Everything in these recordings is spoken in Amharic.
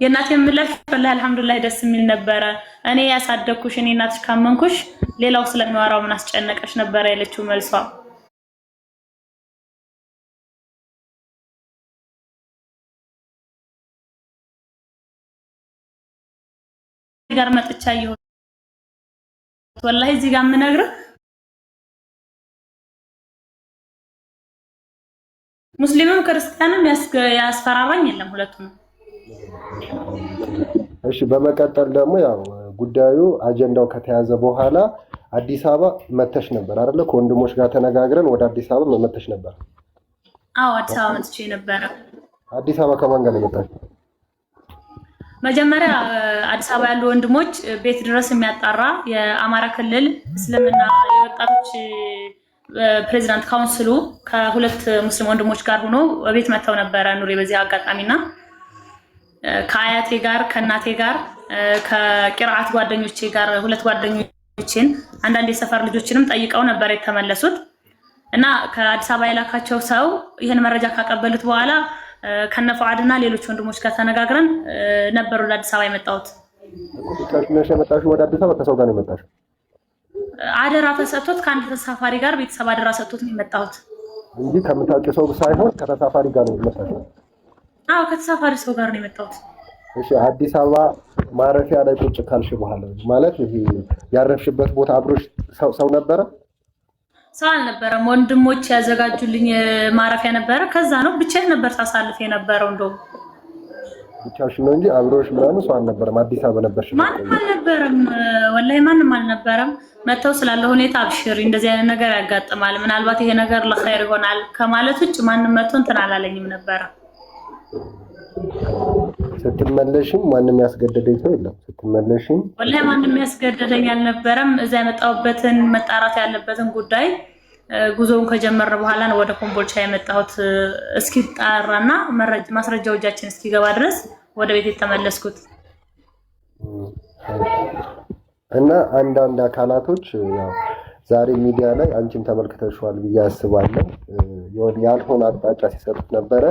የእናቴ ምላሽ ወላሂ አልሐምዱሊላህ ደስ የሚል ነበረ። እኔ ያሳደግኩሽ እኔ እናትሽ ካመንኩሽ ሌላው ስለሚወራው ምን አስጨነቀሽ ነበረ ያለችው መልሷ። ጋር መጥቻ ይሁን ወላሂ እዚህ ጋር የምነግርህ ሙስሊምም ክርስቲያንም ያስፈራራኝ የለም ሁለቱም። እሺ በመቀጠል ደግሞ ያው ጉዳዩ አጀንዳው ከተያዘ በኋላ አዲስ አበባ መተሽ ነበር አይደለ? ከወንድሞች ጋር ተነጋግረን ወደ አዲስ አበባ መተሽ ነበር። አዎ አዲስ አበባ መጥቼ ነበር። አዲስ አበባ ከማን ጋር መጣሽ? መጀመሪያ አዲስ አበባ ያሉ ወንድሞች ቤት ድረስ የሚያጣራ የአማራ ክልል እስልምና የወጣቶች ፕሬዝዳንት ካውንስሉ ከሁለት ሙስሊም ወንድሞች ጋር ሆኖ ቤት መተው ነበረ ኑሪ በዚህ አጋጣሚና ከአያቴ ጋር ከእናቴ ጋር ከቂራአት ጓደኞቼ ጋር ሁለት ጓደኞቼን አንዳንድ የሰፈር ልጆችንም ጠይቀው ነበር የተመለሱት እና ከአዲስ አበባ የላካቸው ሰው ይህን መረጃ ካቀበሉት በኋላ ከነፈዓድና ሌሎች ወንድሞች ጋር ተነጋግረን ነበር ወደ አዲስ አበባ የመጣሁት። ነሽ የመጣሽው ወደ አዲስ አበባ ከሰው ጋር ነው የመጣሽው? አደራ ተሰጥቶት ከአንድ ተሳፋሪ ጋር ቤተሰብ አደራ ሰጥቶት ነው የመጣሁት እንጂ ከምታውቂው ሰው ሳይሆን ከተሳፋሪ ጋር ነው የመጣሽው? አዎ ከተሳፋሪ ሰው ጋር ነው የመጣሁት። እሺ አዲስ አበባ ማረፊያ ላይ ቁጭ ካልሽ በኋላ ማለት ይሄ ያረፍሽበት ቦታ አብሮሽ ሰው ነበረ? ሰው አልነበረም። ወንድሞች ያዘጋጁልኝ ማረፊያ ነበረ። ከዛ ነው ብቻዬን ነበር ሳሳልፍ የነበረው። እንደውም ብቻሽ ነው እንጂ አብሮሽ ምናምን ሰው አልነበረም? አዲስ አበባ ነበርሽ? ማንም አልነበረም፣ ወላሂ ማንም አልነበረም። መተው ስላለ ሁኔታ አብሽሪ እንደዚህ አይነት ነገር ያጋጥማል፣ ምናልባት ይሄ ነገር ለኸይር ይሆናል ከማለት ውጭ ማንም መተው እንትን አላለኝም ነበረ። ስትመለሽም ማንም ያስገደደኝ ሰው የለም? ስትመለሽም ወላሂ ማንም ያስገደደኝ አልነበረም። እዛ የመጣሁበትን መጣራት ያለበትን ጉዳይ ጉዞውን ከጀመረ በኋላ ነው ወደ ኮምቦልቻ የመጣሁት። እስኪጣራና ማስረጃው እጃችን እስኪገባ ድረስ ወደ ቤት የተመለስኩት እና አንዳንድ አካላቶች ያው ዛሬ ሚዲያ ላይ አንቺም ተመልክተሽዋል ብዬ አስባለሁ ያልሆነ አቅጣጫ ሲሰጡት ነበረ።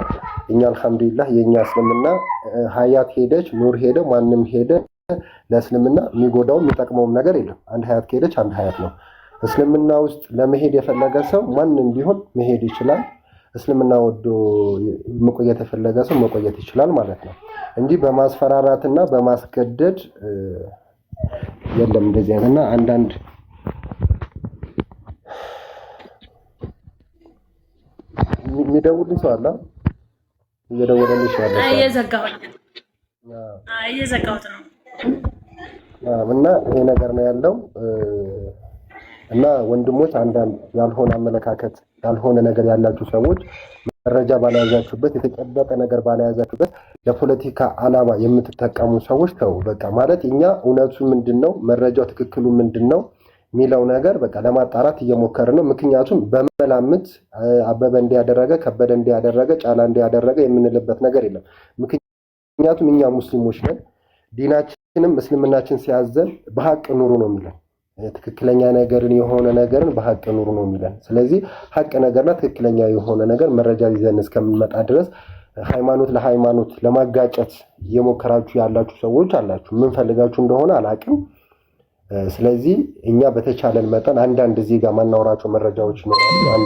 እኛ አልሐምዱሊላህ የኛ እስልምና ሀያት ሄደች ኑር ሄደ ማንም ሄደ ለእስልምና የሚጎዳው የሚጠቅመውም ነገር የለም። አንድ ሀያት ከሄደች አንድ ሀያት ነው። እስልምና ውስጥ ለመሄድ የፈለገ ሰው ማንም ቢሆን መሄድ ይችላል። እስልምና ወዶ መቆየት የፈለገ ሰው መቆየት ይችላል ማለት ነው እንጂ በማስፈራራትና በማስገደድ የለም እንደዚህ አይነትና አንዳንድ የሚደውልኝ ሰው አለ እየደወለልሽ ያለ እየዘጋሁት ነው እና ይሄ ነገር ነው ያለው እና ወንድሞች አንዳንድ ያልሆነ አመለካከት ያልሆነ ነገር ያላችሁ ሰዎች መረጃ ባለያዛችሁበት የተጨበጠ ነገር ባለያዛችሁበት ለፖለቲካ ዓላማ የምትጠቀሙ ሰዎች ተው በቃ ማለት እኛ እውነቱ ምንድነው መረጃው ትክክሉ ምንድነው ሚለው ነገር በቃ ለማጣራት እየሞከርን ነው። ምክንያቱም በመላምት አበበ እንዲያደረገ ከበደ እንዲያደረገ ጫላ እንዲያደረገ የምንልበት ነገር የለም። ምክንያቱም እኛ ሙስሊሞች ነን። ዲናችንም እስልምናችን ሲያዘን በሐቅ ኑሩ ነው የሚለን። ትክክለኛ ነገርን የሆነ ነገርን በሐቅ ኑሩ ነው የሚለን። ስለዚህ ሐቅ ነገርና ትክክለኛ የሆነ ነገር መረጃ ይዘን እስከምንመጣ ድረስ ሃይማኖት ለሃይማኖት ለማጋጨት እየሞከራችሁ ያላችሁ ሰዎች አላችሁ። ምን ፈልጋችሁ እንደሆነ አላውቅም። ስለዚህ እኛ በተቻለን መጠን አንዳንድ እዚህ ጋር ማናወራቸው መረጃዎች ይኖራሉ።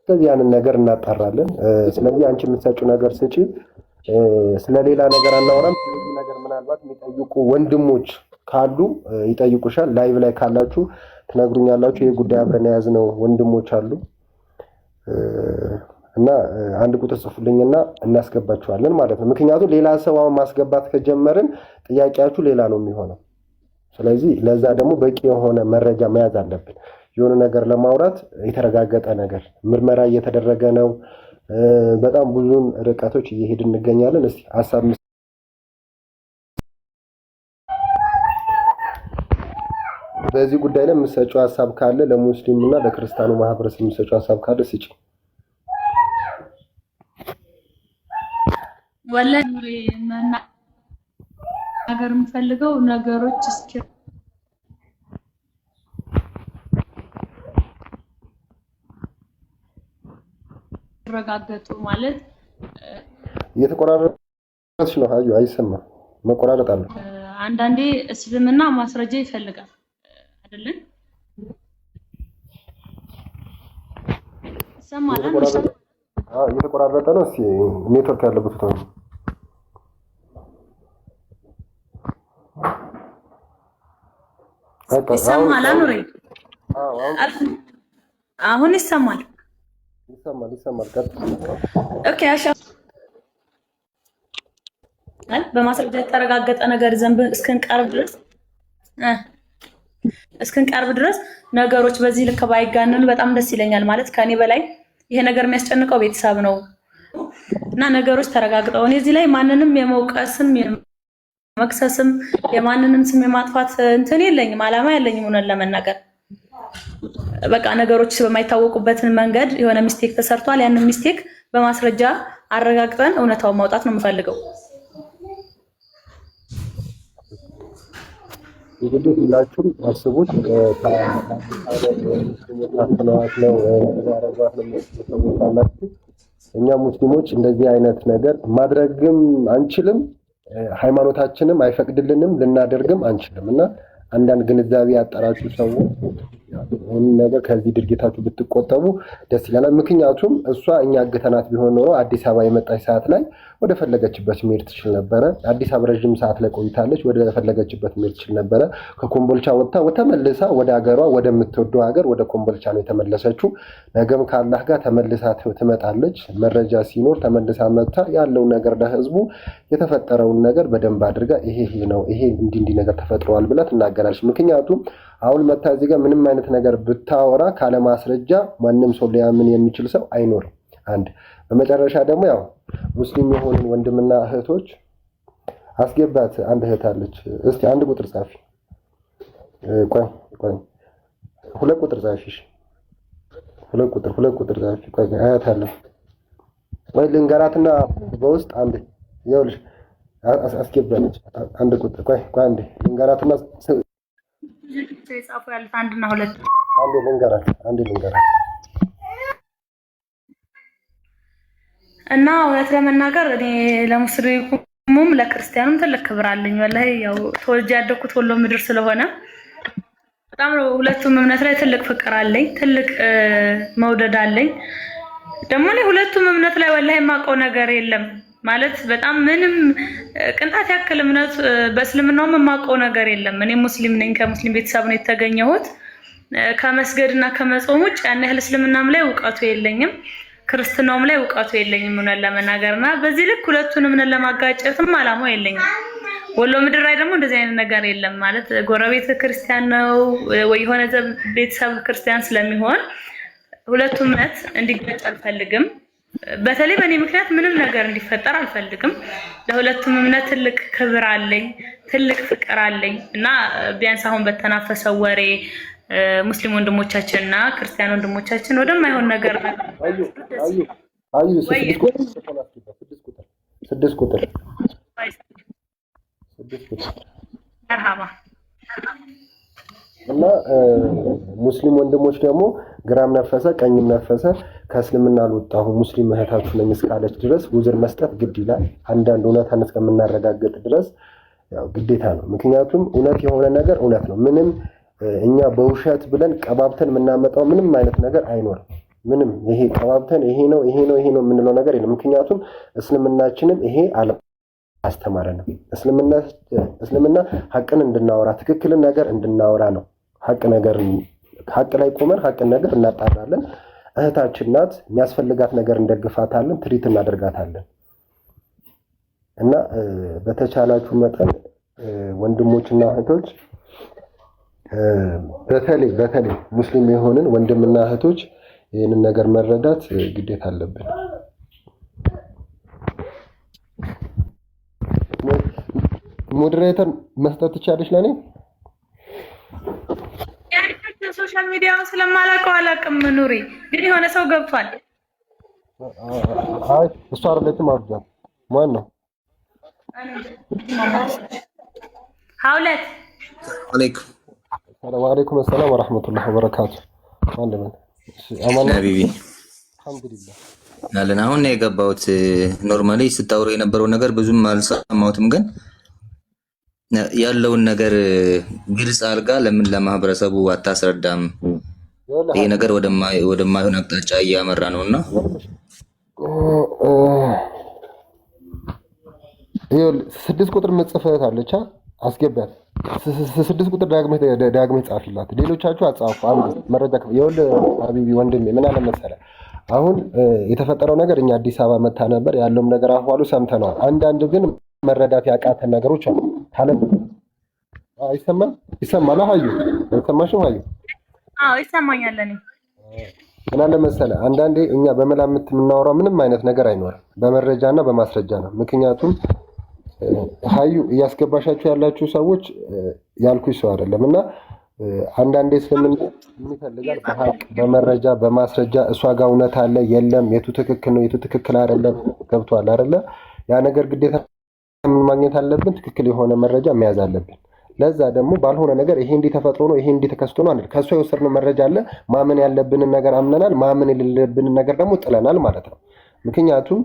ስለዚህ ያንን ነገር እናጣራለን። ስለዚህ አንቺ የምትሰጪው ነገር ስጪ። ስለሌላ ነገር አናወራም። ስለዚህ ነገር ምናልባት የሚጠይቁ ወንድሞች ካሉ ይጠይቁሻል። ላይቭ ላይ ካላችሁ ትነግሩኛላችሁ። ይሄ ጉዳይ አብረን የያዝነው ወንድሞች አሉ እና አንድ ቁጥር ጽፉልኝና እናስገባችኋለን ማለት ነው። ምክንያቱም ሌላ ሰው ማስገባት ከጀመርን ጥያቄያችሁ ሌላ ነው የሚሆነው። ስለዚህ ለዛ ደግሞ በቂ የሆነ መረጃ መያዝ አለብን። የሆነ ነገር ለማውራት የተረጋገጠ ነገር ምርመራ እየተደረገ ነው። በጣም ብዙን ርቀቶች እየሄድን እንገኛለን። እስቲ ሐሳብ በዚህ ጉዳይ ላይ የምትሰጪው ሐሳብ ካለ ለሙስሊሙና ለክርስቲያኑ ማህበረሰብ የምትሰጪው ሐሳብ ካለ ስጪ። ወላሂ ነገር የምፈልገው ነገሮች እስኪ ረጋገጡ ማለት እየተቆራረጠ ነው ሀዩ አይሰማም፣ መቆራረጥ አለ። አንዳንዴ እስልምና ማስረጃ ይፈልጋል አይደለም? ሰማላ እየተቆራረጠ ነው። እስኪ ኔትወርክ ያለበት ቦታ ነው። ይሰማል ኑሪ? አሁን ይሰማል። ኦኬ አሻ በማስረጃ የተረጋገጠ ነገር ዘንብ እስክንቀርብ ድረስ ነገሮች በዚህ ልክ ባይጋነኑ በጣም ደስ ይለኛል። ማለት ከኔ በላይ ይሄ ነገር የሚያስጨንቀው ቤተሰብ ነው እና ነገሮች ተረጋግጠው እኔ እዚህ ላይ ማንንም የመውቀስም የመክሰስም የማንንም ስም የማጥፋት እንትን የለኝም፣ አላማ የለኝም። ሆነን ለመናገር በቃ ነገሮች በማይታወቁበትን መንገድ የሆነ ሚስቴክ ተሰርቷል። ያንን ሚስቴክ በማስረጃ አረጋግጠን እውነታውን ማውጣት ነው የምፈልገው። እንግዲህ ሁላችሁም አስቡት። እኛ ሙስሊሞች እንደዚህ አይነት ነገር ማድረግም አንችልም፣ ሃይማኖታችንም አይፈቅድልንም፣ ልናደርግም አንችልም እና አንዳንድ ግንዛቤ ያጠራችሁ ሰዎች ይህን ነገር ከዚህ ድርጊታችሁ ብትቆጠቡ ደስ ይላል። ምክንያቱም እሷ እኛ አግተናት ቢሆን ኖሮ አዲስ አበባ የመጣች ሰዓት ላይ ወደ ፈለገችበት መሄድ ትችል ነበረ። አዲስ አበባ ረዥም ሰዓት ላይ ቆይታለች። ወደ ፈለገችበት መሄድ ትችል ነበረ። ከኮምቦልቻ ወጥታ ተመልሳ ወደ ሀገሯ ወደምትወደው ሀገር ወደ ኮምቦልቻ ነው የተመለሰችው። ነገም ከአላህ ጋር ተመልሳ ትመጣለች። መረጃ ሲኖር ተመልሳ መጥታ ያለውን ነገር ለህዝቡ የተፈጠረውን ነገር በደንብ አድርጋ ይሄ ነው ይሄ እንዲህ ነገር ተፈጥሯል ብላ ትናገራለች። ምክንያቱም አሁን መታ እዚህ ጋር ምንም አይነት ነገር ብታወራ ካለ ማስረጃ ማንም ሰው ሊያምን የሚችል ሰው አይኖርም። አንድ በመጨረሻ ደግሞ ያው ሙስሊም የሆኑን ወንድምና እህቶች አስገባት። አንድ እህት አለች። እስቲ አንድ ቁጥር ጻፊ። ቆይ ሁለት ቁጥር ጻፊ። ሁለት ቁጥር ጻፊ። ቆይ አያት አለ ወይ ልንገራትና በውስጥ አንድ ይኸውልሽ አስገባለች። አንድ ቁጥር ቆይ አንድ ልንገራትና የጻፈው ያሉት አንድና ሁለት አንዴ ልንገራት እና እውነት ለመናገር እኔ ለሙስሊሙም ለክርስቲያኑም ትልቅ ክብር አለኝ። ወላሂ ያው ተወልጄ ያደኩት ወሎ ምድር ስለሆነ በጣም ሁለቱም እምነት ላይ ትልቅ ፍቅር አለኝ፣ ትልቅ መውደድ አለኝ። ደግሞ እኔ ሁለቱም እምነት ላይ ወላሂ የማውቀው ነገር የለም ማለት በጣም ምንም ቅንጣት ያክል እምነት በእስልምናውም የማውቀው ነገር የለም። እኔ ሙስሊም ነኝ፣ ከሙስሊም ቤተሰብ ነው የተገኘሁት። ከመስገድና ከመጾም ውጭ ያን ያህል እስልምናም ላይ እውቀቱ የለኝም፣ ክርስትናውም ላይ እውቀቱ የለኝም እውነት ለመናገርና በዚህ ልክ ሁለቱንም እምነት ለማጋጨትም አላማው የለኝም። ወሎ ምድር ላይ ደግሞ እንደዚህ አይነት ነገር የለም። ማለት ጎረቤት ክርስቲያን ነው ወይ የሆነ ቤተሰብ ክርስቲያን ስለሚሆን ሁለቱም እምነት እንዲጋጭ አልፈልግም። በተለይ በእኔ ምክንያት ምንም ነገር እንዲፈጠር አልፈልግም። ለሁለቱም እምነት ትልቅ ክብር አለኝ፣ ትልቅ ፍቅር አለኝ እና ቢያንስ አሁን በተናፈሰው ወሬ ሙስሊም ወንድሞቻችንና ክርስቲያን ወንድሞቻችን ወደማይሆን ነገር ስድስት ቁጥር መርሃባ እና ሙስሊም ወንድሞች ደግሞ ግራም ነፈሰ ቀኝም ነፈሰ ከእስልምና አልወጣሁም ሙስሊም እህታችሁ ነኝ እስካለች ድረስ ውዝር መስጠት ግድ ይላል። አንዳንድ እውነታን እስከምናረጋግጥ ድረስ ያው ግዴታ ነው። ምክንያቱም እውነት የሆነ ነገር እውነት ነው። ምንም እኛ በውሸት ብለን ቀባብተን የምናመጣው ምንም አይነት ነገር አይኖርም። ምንም ይሄ ቀባብተን ይሄ ነው የምንለው ነገር የለም። ምክንያቱም እስልምናችንም ይሄ አስተማረንም። እስልምና ሐቅን እንድናወራ ትክክልን ነገር እንድናወራ ነው። ሐቅ ላይ ቆመን ሐቅን ነገር እናጣራለን። እህታችን ናት፣ የሚያስፈልጋት ነገር እንደግፋታለን፣ ትሪት እናደርጋታለን። እና በተቻላችሁ መጠን ወንድሞችና እህቶች በተለይ ሙስሊም የሆንን ወንድምና እህቶች ይህንን ነገር መረዳት ግዴታ አለብን። ሞዴሬተር መስጠት ትችላለች ለኔ? ሶሻል ሚዲያውን ስለማላውቀው አላውቅም። ኑሪ ግን የሆነ ሰው ገብቷል። አይ እሷ አይደለችም። አብዛን ማን ነው? ሀውለት አለይኩም ወአለይኩም ሰላም ወራህመቱላሂ ወበረካቱ። አማን አማን ሀቢቢ አልሐምዱሊላህ ያለን አሁን ነው የገባሁት። ኖርማሊ ስታወሩ የነበረው ነገር ብዙም አልሰማሁትም፣ ግን ያለውን ነገር ግልጽ አድርጋ ለምን ለማህበረሰቡ አታስረዳም? ይሄ ነገር ወደማይሆን አቅጣጫ እያመራ ነውና ስድስት ቁጥር መጽፈት አለች አስገባት። ስድስት ቁጥር ዳግመህ ጻፍላት። ሌሎቻችሁ አጻፉ። አንድ መረጃ ይኸውልህ ሀቢቢ ወንድሜ ምን አለ መሰለህ፣ አሁን የተፈጠረው ነገር እኛ አዲስ አበባ መታ ነበር ያለውም ነገር አህዋሉ ሰምተነዋል። አንዳንድ ግን መረዳት ያቃተን ነገሮች አሉ። ይሰማል? ሀዩ አይሰማሽም? ሀዩ ይሰማኛል። እኔ ምን አለ መሰለህ፣ አንዳንዴ እኛ በመላምት የምናወራው ምንም አይነት ነገር አይኖርም፣ በመረጃና በማስረጃ ነው። ምክንያቱም ሀዩ እያስገባሻችሁ ያላችሁ ሰዎች ያልኩሽ ሰው አይደለም እና አንዳንዴ ምን ይፈልጋል በሀቅ በመረጃ በማስረጃ እሷ ጋር እውነት አለ የለም፣ የቱ ትክክል ነው የቱ ትክክል አይደለም፣ ገብቷል አይደለ? ያ ነገር ግዴታ ምን ማግኘት አለብን? ትክክል የሆነ መረጃ መያዝ አለብን። ለዛ ደግሞ ባልሆነ ነገር ይሄ እንዲህ ተፈጥሮ ነው ይሄ እንዲህ ተከስቶ ነው አይደል? ከእሷ የወሰድነው መረጃ አለ። ማመን ያለብንን ነገር አምነናል፣ ማመን የሌለብንን ነገር ደግሞ ጥለናል ማለት ነው። ምክንያቱም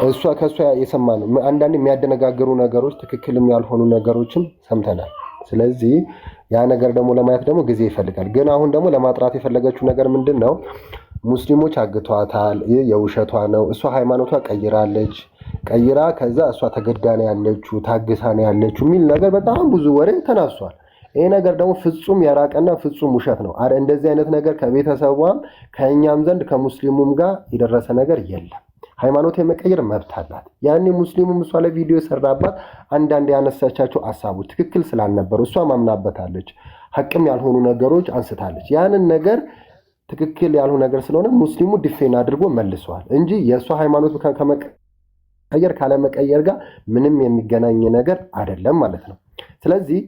እሷ ከእሷ የሰማነው አንዳንድ የሚያደነጋግሩ ነገሮች ትክክልም ያልሆኑ ነገሮችም ሰምተናል። ስለዚህ ያ ነገር ደግሞ ለማየት ደግሞ ጊዜ ይፈልጋል። ግን አሁን ደግሞ ለማጥራት የፈለገችው ነገር ምንድን ነው? ሙስሊሞች አግቷታል፣ ይህ የውሸቷ ነው፣ እሷ ሃይማኖቷ ቀይራ ከዛ እሷ ተገዳ ነው ያለችው ታግሳ ነው ያለችው የሚል ነገር በጣም ብዙ ወሬ ተናሷል። ይሄ ነገር ደግሞ ፍጹም የራቀና ፍጹም ውሸት ነው። እንደዚህ አይነት ነገር ከቤተሰቧም ከእኛም ዘንድ ከሙስሊሙም ጋር የደረሰ ነገር የለም። ሃይማኖት የመቀየር መብት አላት። ያኔ ሙስሊሙም እሷ ላይ ቪዲዮ የሰራባት አንዳንድ ያነሳቻቸው ሀሳቦች ትክክል ስላልነበሩ እሷ ማምናበታለች። ሀቅም ያልሆኑ ነገሮች አንስታለች። ያንን ነገር ትክክል ያልሆነ ነገር ስለሆነ ሙስሊሙ ዲፌን አድርጎ መልሷል እንጂ የእሷ ሃይማኖት ከመቀየር ካለመቀየር ጋር ምንም የሚገናኝ ነገር አይደለም ማለት ነው። ስለዚህ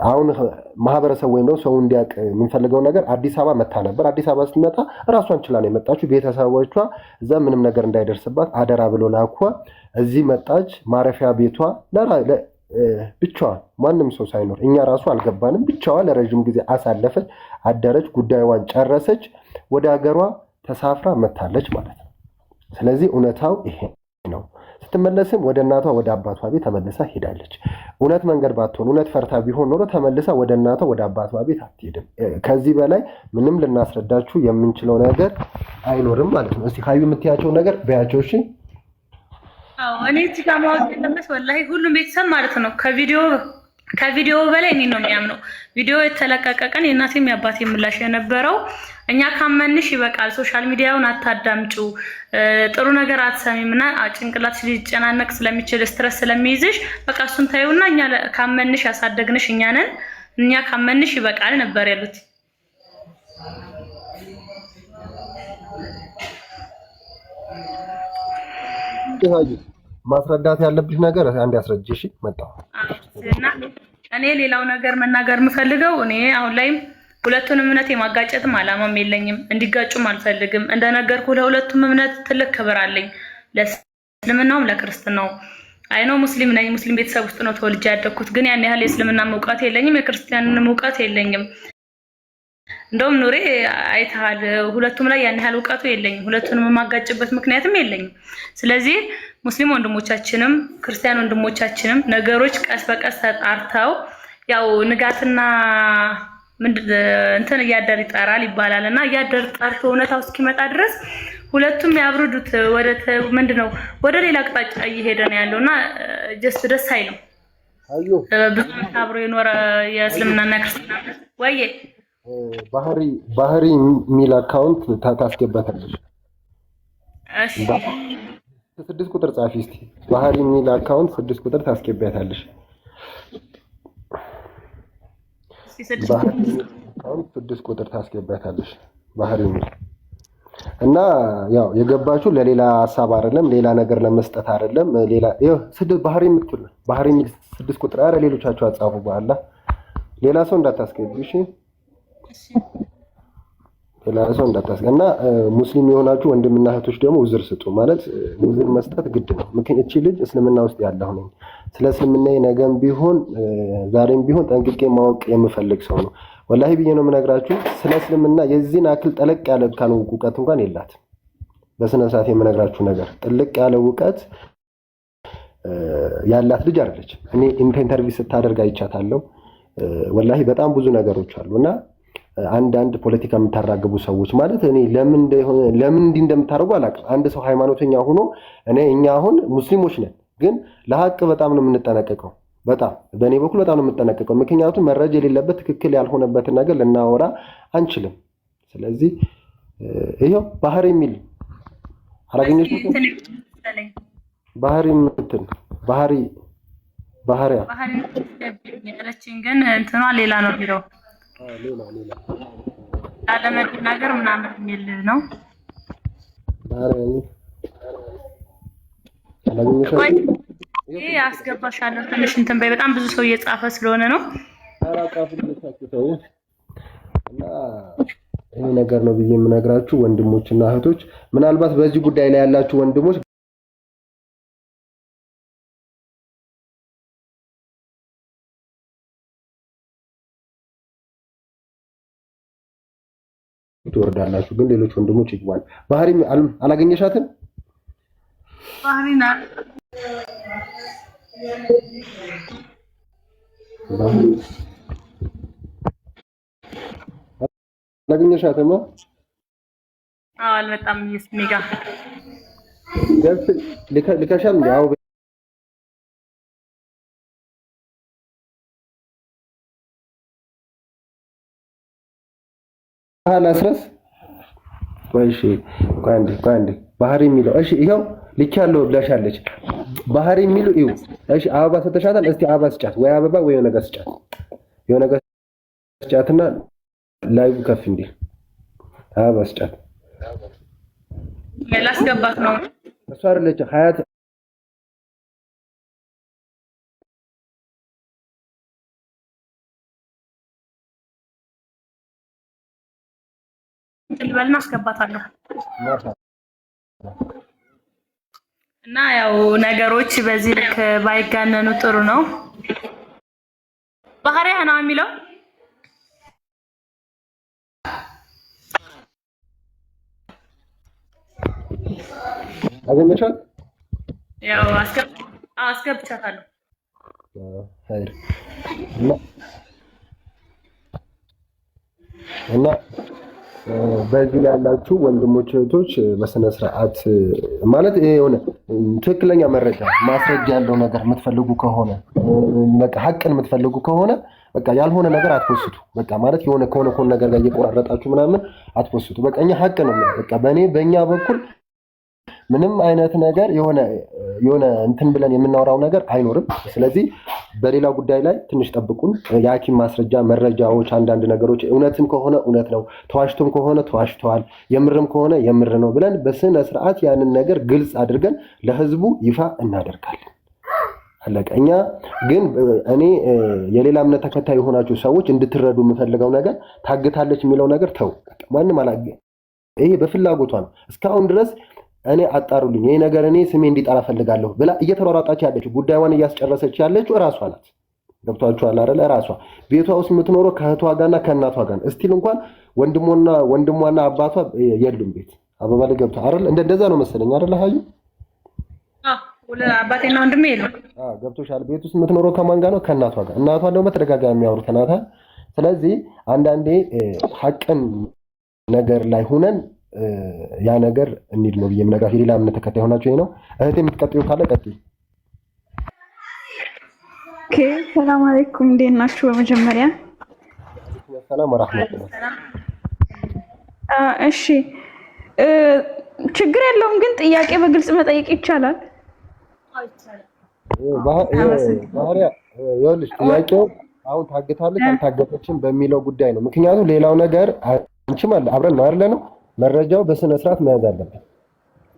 አሁን ማህበረሰብ ወይም ደግሞ ሰው እንዲያውቅ የምንፈልገው ነገር አዲስ አበባ መታ ነበር። አዲስ አበባ ስትመጣ ራሷን ችላ ነው የመጣችው። ቤተሰቦቿ እዛ ምንም ነገር እንዳይደርስባት አደራ ብሎ ላኳ። እዚህ መጣች። ማረፊያ ቤቷ ብቻዋን ማንም ሰው ሳይኖር እኛ ራሱ አልገባንም። ብቻዋን ለረጅም ጊዜ አሳለፈች፣ አደረች፣ ጉዳዩን ጨረሰች፣ ወደ ሀገሯ ተሳፍራ መታለች ማለት ነው። ስለዚህ እውነታው ይሄ ነው። ስትመለስም ወደ እናቷ ወደ አባቷ ቤት ተመልሳ ሄዳለች። እውነት መንገድ ባትሆን እውነት ፈርታ ቢሆን ኖሮ ተመልሳ ወደ እናቷ ወደ አባቷ ቤት አትሄድም። ከዚህ በላይ ምንም ልናስረዳችሁ የምንችለው ነገር አይኖርም ማለት ነው። እስቲ ሀዩ የምትያቸው ነገር በያቸው። እሺ እኔ እዚህ ጋር ማወቅ ያለበት ወላሂ ሁሉም ቤተሰብ ማለት ነው ከቪዲዮ በላይ እኔ ነው የሚያምነው። ቪዲዮ የተለቀቀ ቀን የእናቴም የአባቴ ምላሽ የነበረው እኛ ካመንሽ ይበቃል፣ ሶሻል ሚዲያውን አታዳምጩ፣ ጥሩ ነገር አትሰሚም እና ጭንቅላትሽ ሊጨናነቅ ስለሚችል ስትረስ ስለሚይዝሽ በቃ እሱን ታዩና እኛ ካመንሽ ያሳደግንሽ እኛ ነን፣ እኛ ካመንሽ ይበቃል ነበር ያሉት። ማስረዳት ያለብሽ ነገር አንድ ያስረጅሽ መጣሁ እና እኔ ሌላው ነገር መናገር የምፈልገው እኔ አሁን ላይም ሁለቱንም እምነት የማጋጨትም አላማም የለኝም፣ እንዲጋጩም አልፈልግም። እንደነገርኩ ለሁለቱም እምነት ትልቅ ክብር አለኝ፣ ለእስልምናውም ለክርስትናው። አይነው ሙስሊም ነኝ፣ ሙስሊም ቤተሰብ ውስጥ ነው ተወልጄ ያደግኩት። ግን ያን ያህል የእስልምና እውቀት የለኝም፣ የክርስቲያንን እውቀት የለኝም። እንደውም ኑሬ አይተሃል፣ ሁለቱም ላይ ያን ያህል እውቀቱ የለኝም። ሁለቱንም የማጋጭበት ምክንያትም የለኝም። ስለዚህ ሙስሊም ወንድሞቻችንም ክርስቲያን ወንድሞቻችንም ነገሮች ቀስ በቀስ ተጣርተው ያው ንጋትና እንትን እያደር ይጠራል ይባላል እና እያደር ጠርቶ እውነታው እስኪመጣ ድረስ ሁለቱም ያብሩዱት ምንድነው ወደ ሌላ አቅጣጫ እየሄደ ነው ያለውና ጀስት ደስ አይልም። ብዙ አብሮ የኖረ የእስልምናና ክርስትና ወይ ባህሪ ሚል አካውንት ታስገባታለሽ። እሺ 6 ቁጥር ጻፊ እስቲ። ባህሪ ሚል አካውንት 6 ቁጥር ታስገባታለሽ። አካውንት 6 ቁጥር ታስገባታለሽ። ባህሪ ሚል እና ያው የገባችሁ ለሌላ ሐሳብ አይደለም፣ ሌላ ነገር ለመስጠት አይደለም። ሌላ ይሄ ባህሪ የምትሉ ባህሪ ሚል 6 ቁጥር አረ ሌሎቻችሁ አጻፉ። በኋላ ሌላ ሰው እንዳታስገቡ እሺ። ሌላ ሰው እንዳታስገቡ እና ሙስሊም የሆናችሁ ወንድምና እህቶች ደግሞ ውዝር ስጡ። ማለት ውዝር መስጠት ግድ ነው። ምክንያቱም እቺ ልጅ እስልምና ውስጥ ያለሁ ነኝ። ስለ እስልምና ነገም ቢሆን ዛሬም ቢሆን ጠንቅቄ ማወቅ የምፈልግ ሰው ነው። ወላሂ ብዬ ነው የምነግራችሁ። ስለ እስልምና የዚህን አክል ጠለቅ ያለ ካለው እውቀት እንኳን የላትም። በስነ ስርዓት የምነግራችሁ ነገር ጥልቅ ያለ እውቀት ያላት ልጅ አይደለች። እኔ ኢንተርቪው ስታደርግ አይቻታለሁ። ወላሂ በጣም ብዙ ነገሮች አሉና አንዳንድ ፖለቲካ የምታራግቡ ሰዎች ማለት እኔ ለምን እንዲህ እንደምታደርጉ አላውቅም። አንድ ሰው ሃይማኖተኛ ሆኖ እኛ አሁን ሙስሊሞች ነን፣ ግን ለሀቅ በጣም ነው የምንጠነቀቀው። በጣም በእኔ በኩል በጣም ነው የምንጠነቀቀው። ምክንያቱም መረጃ የሌለበት ትክክል ያልሆነበትን ነገር ልናወራ አንችልም። ስለዚህ ይሄው ባህር የሚል አላገኘሽም? ባህሪ ምትን ባህሪያ ያለችኝ ግን እንትኗ ሌላ ነው የሚለው ሌላ አለመናገር ምናምን የሚል ነው። ይሄ አስገባሻለሁ ትንሽ እንትን በይ። በጣም ብዙ ሰው እየጻፈ ስለሆነ ነው። እና ይሄ ነገር ነው ብዬ የምነግራችሁ ወንድሞችና እህቶች፣ ምናልባት በዚህ ጉዳይ ላይ ያላችሁ ወንድሞች ትወርዳላችሁ፣ ግን ሌሎች ወንድሞች ይግባል። ባህሪ አላገኘሻትም? ባህሪና አላገኘሻትም? አዎ አልመጣም። ይስሚጋ ልከሻም ያው አላስረስ ወይሺ ቋንዲ ባህሪ የሚለው እሺ፣ ይሄው ልክ ያለው ብላሻለች። ባህሪ የሚለው ይው እሺ፣ አበባ ሰተሻታል። እስቲ አበባ ስጫት፣ ወይ አበባ ወይ የሆነ ነገር ስጫት፣ የሆነ ነገር ስጫትና ላይቭ ከፍ እንዲል አበባ ስጫት። ያላስገባት ነው እሷ አይደለች ሀያት ልበልና አስገባታለሁ። እና ያው ነገሮች በዚህ ልክ ባይጋነኑ ጥሩ ነው። ባህሪያ ነው የሚለው አገኘሻት? ያው አስገብቻታለሁ። ኸይር እና በዚህ ላይ ያላችሁ ወንድሞች እህቶች በስነ ስርዓት ማለት ይሄ የሆነ ትክክለኛ መረጃ ማስረጃ ያለው ነገር የምትፈልጉ ከሆነ በቃ ሀቅን የምትፈልጉ ከሆነ በቃ ያልሆነ ነገር አትፖስቱ። በቃ ማለት ከሆነ ነገር ጋር እየቆራረጣችሁ ምናምን አትፖስቱ። በቃ እኛ ሀቅ ነው በቃ በእኛ በኩል ምንም አይነት ነገር የሆነ እንትን ብለን የምናወራው ነገር አይኖርም። ስለዚህ በሌላ ጉዳይ ላይ ትንሽ ጠብቁን። የሐኪም ማስረጃ መረጃዎች፣ አንዳንድ ነገሮች እውነትም ከሆነ እውነት ነው፣ ተዋሽቶም ከሆነ ተዋሽተዋል፣ የምርም ከሆነ የምር ነው ብለን በስነ ስርዓት ያንን ነገር ግልጽ አድርገን ለህዝቡ ይፋ እናደርጋለን። አለቀ። እኛ ግን እኔ የሌላ እምነት ተከታይ የሆናችሁ ሰዎች እንድትረዱ የምፈልገው ነገር ታግታለች የሚለው ነገር ተው። ማንም ይሄ በፍላጎቷ ነው። እስካሁን ድረስ እኔ አጣሩልኝ ይሄ ነገር እኔ ስሜ እንዲጠራ ፈልጋለሁ ብላ እየተሯሯጣች ያለችው ጉዳዩን እያስጨረሰች ያለችው እራሷ ናት። ገብቷችኋል አይደል? እራሷ ቤቷ ውስጥ የምትኖረው ከእህቷ ጋርና ከእናቷ ጋር እስቲል እንኳን ወንድሟና አባቷ የሉም ቤት አበባ ላይ ገብቷ አይደል? እንደዛ ነው መሰለኝ አይደል? ሀዩ አባቴና ወንድሜ የሉም። ገብቶሻል? ቤት ውስጥ የምትኖረው ከማን ጋር ነው? ከእናቷ ጋር። እናቷ ደግሞ በተደጋጋሚ የሚያወሩት ናታ። ስለዚህ አንዳንዴ ሀቅን ነገር ላይ ሁነን ያ ነገር እንሂድ ነው ብዬ የምነግራችሁ። የሌላ እምነት ተከታይ ሆናችሁ ይሄ ነው። እህቴ የምትቀጥዩ ካለ ቀጥይ። ኦኬ፣ ሰላም አለይኩም፣ እንዴት ናችሁ? በመጀመሪያ ሰላም ወራህመቱላህ። እሺ፣ ችግር የለውም ግን ጥያቄ በግልጽ መጠየቅ ይቻላል? ባህሪያ ይኸውልሽ፣ ጥያቄው አሁን ታግታለች አልታገተችም በሚለው ጉዳይ ነው። ምክንያቱም ሌላው ነገር አንቺም አብረን ነው አይደለ ነው መረጃው በስነ ስርዓት መያዝ አለበት።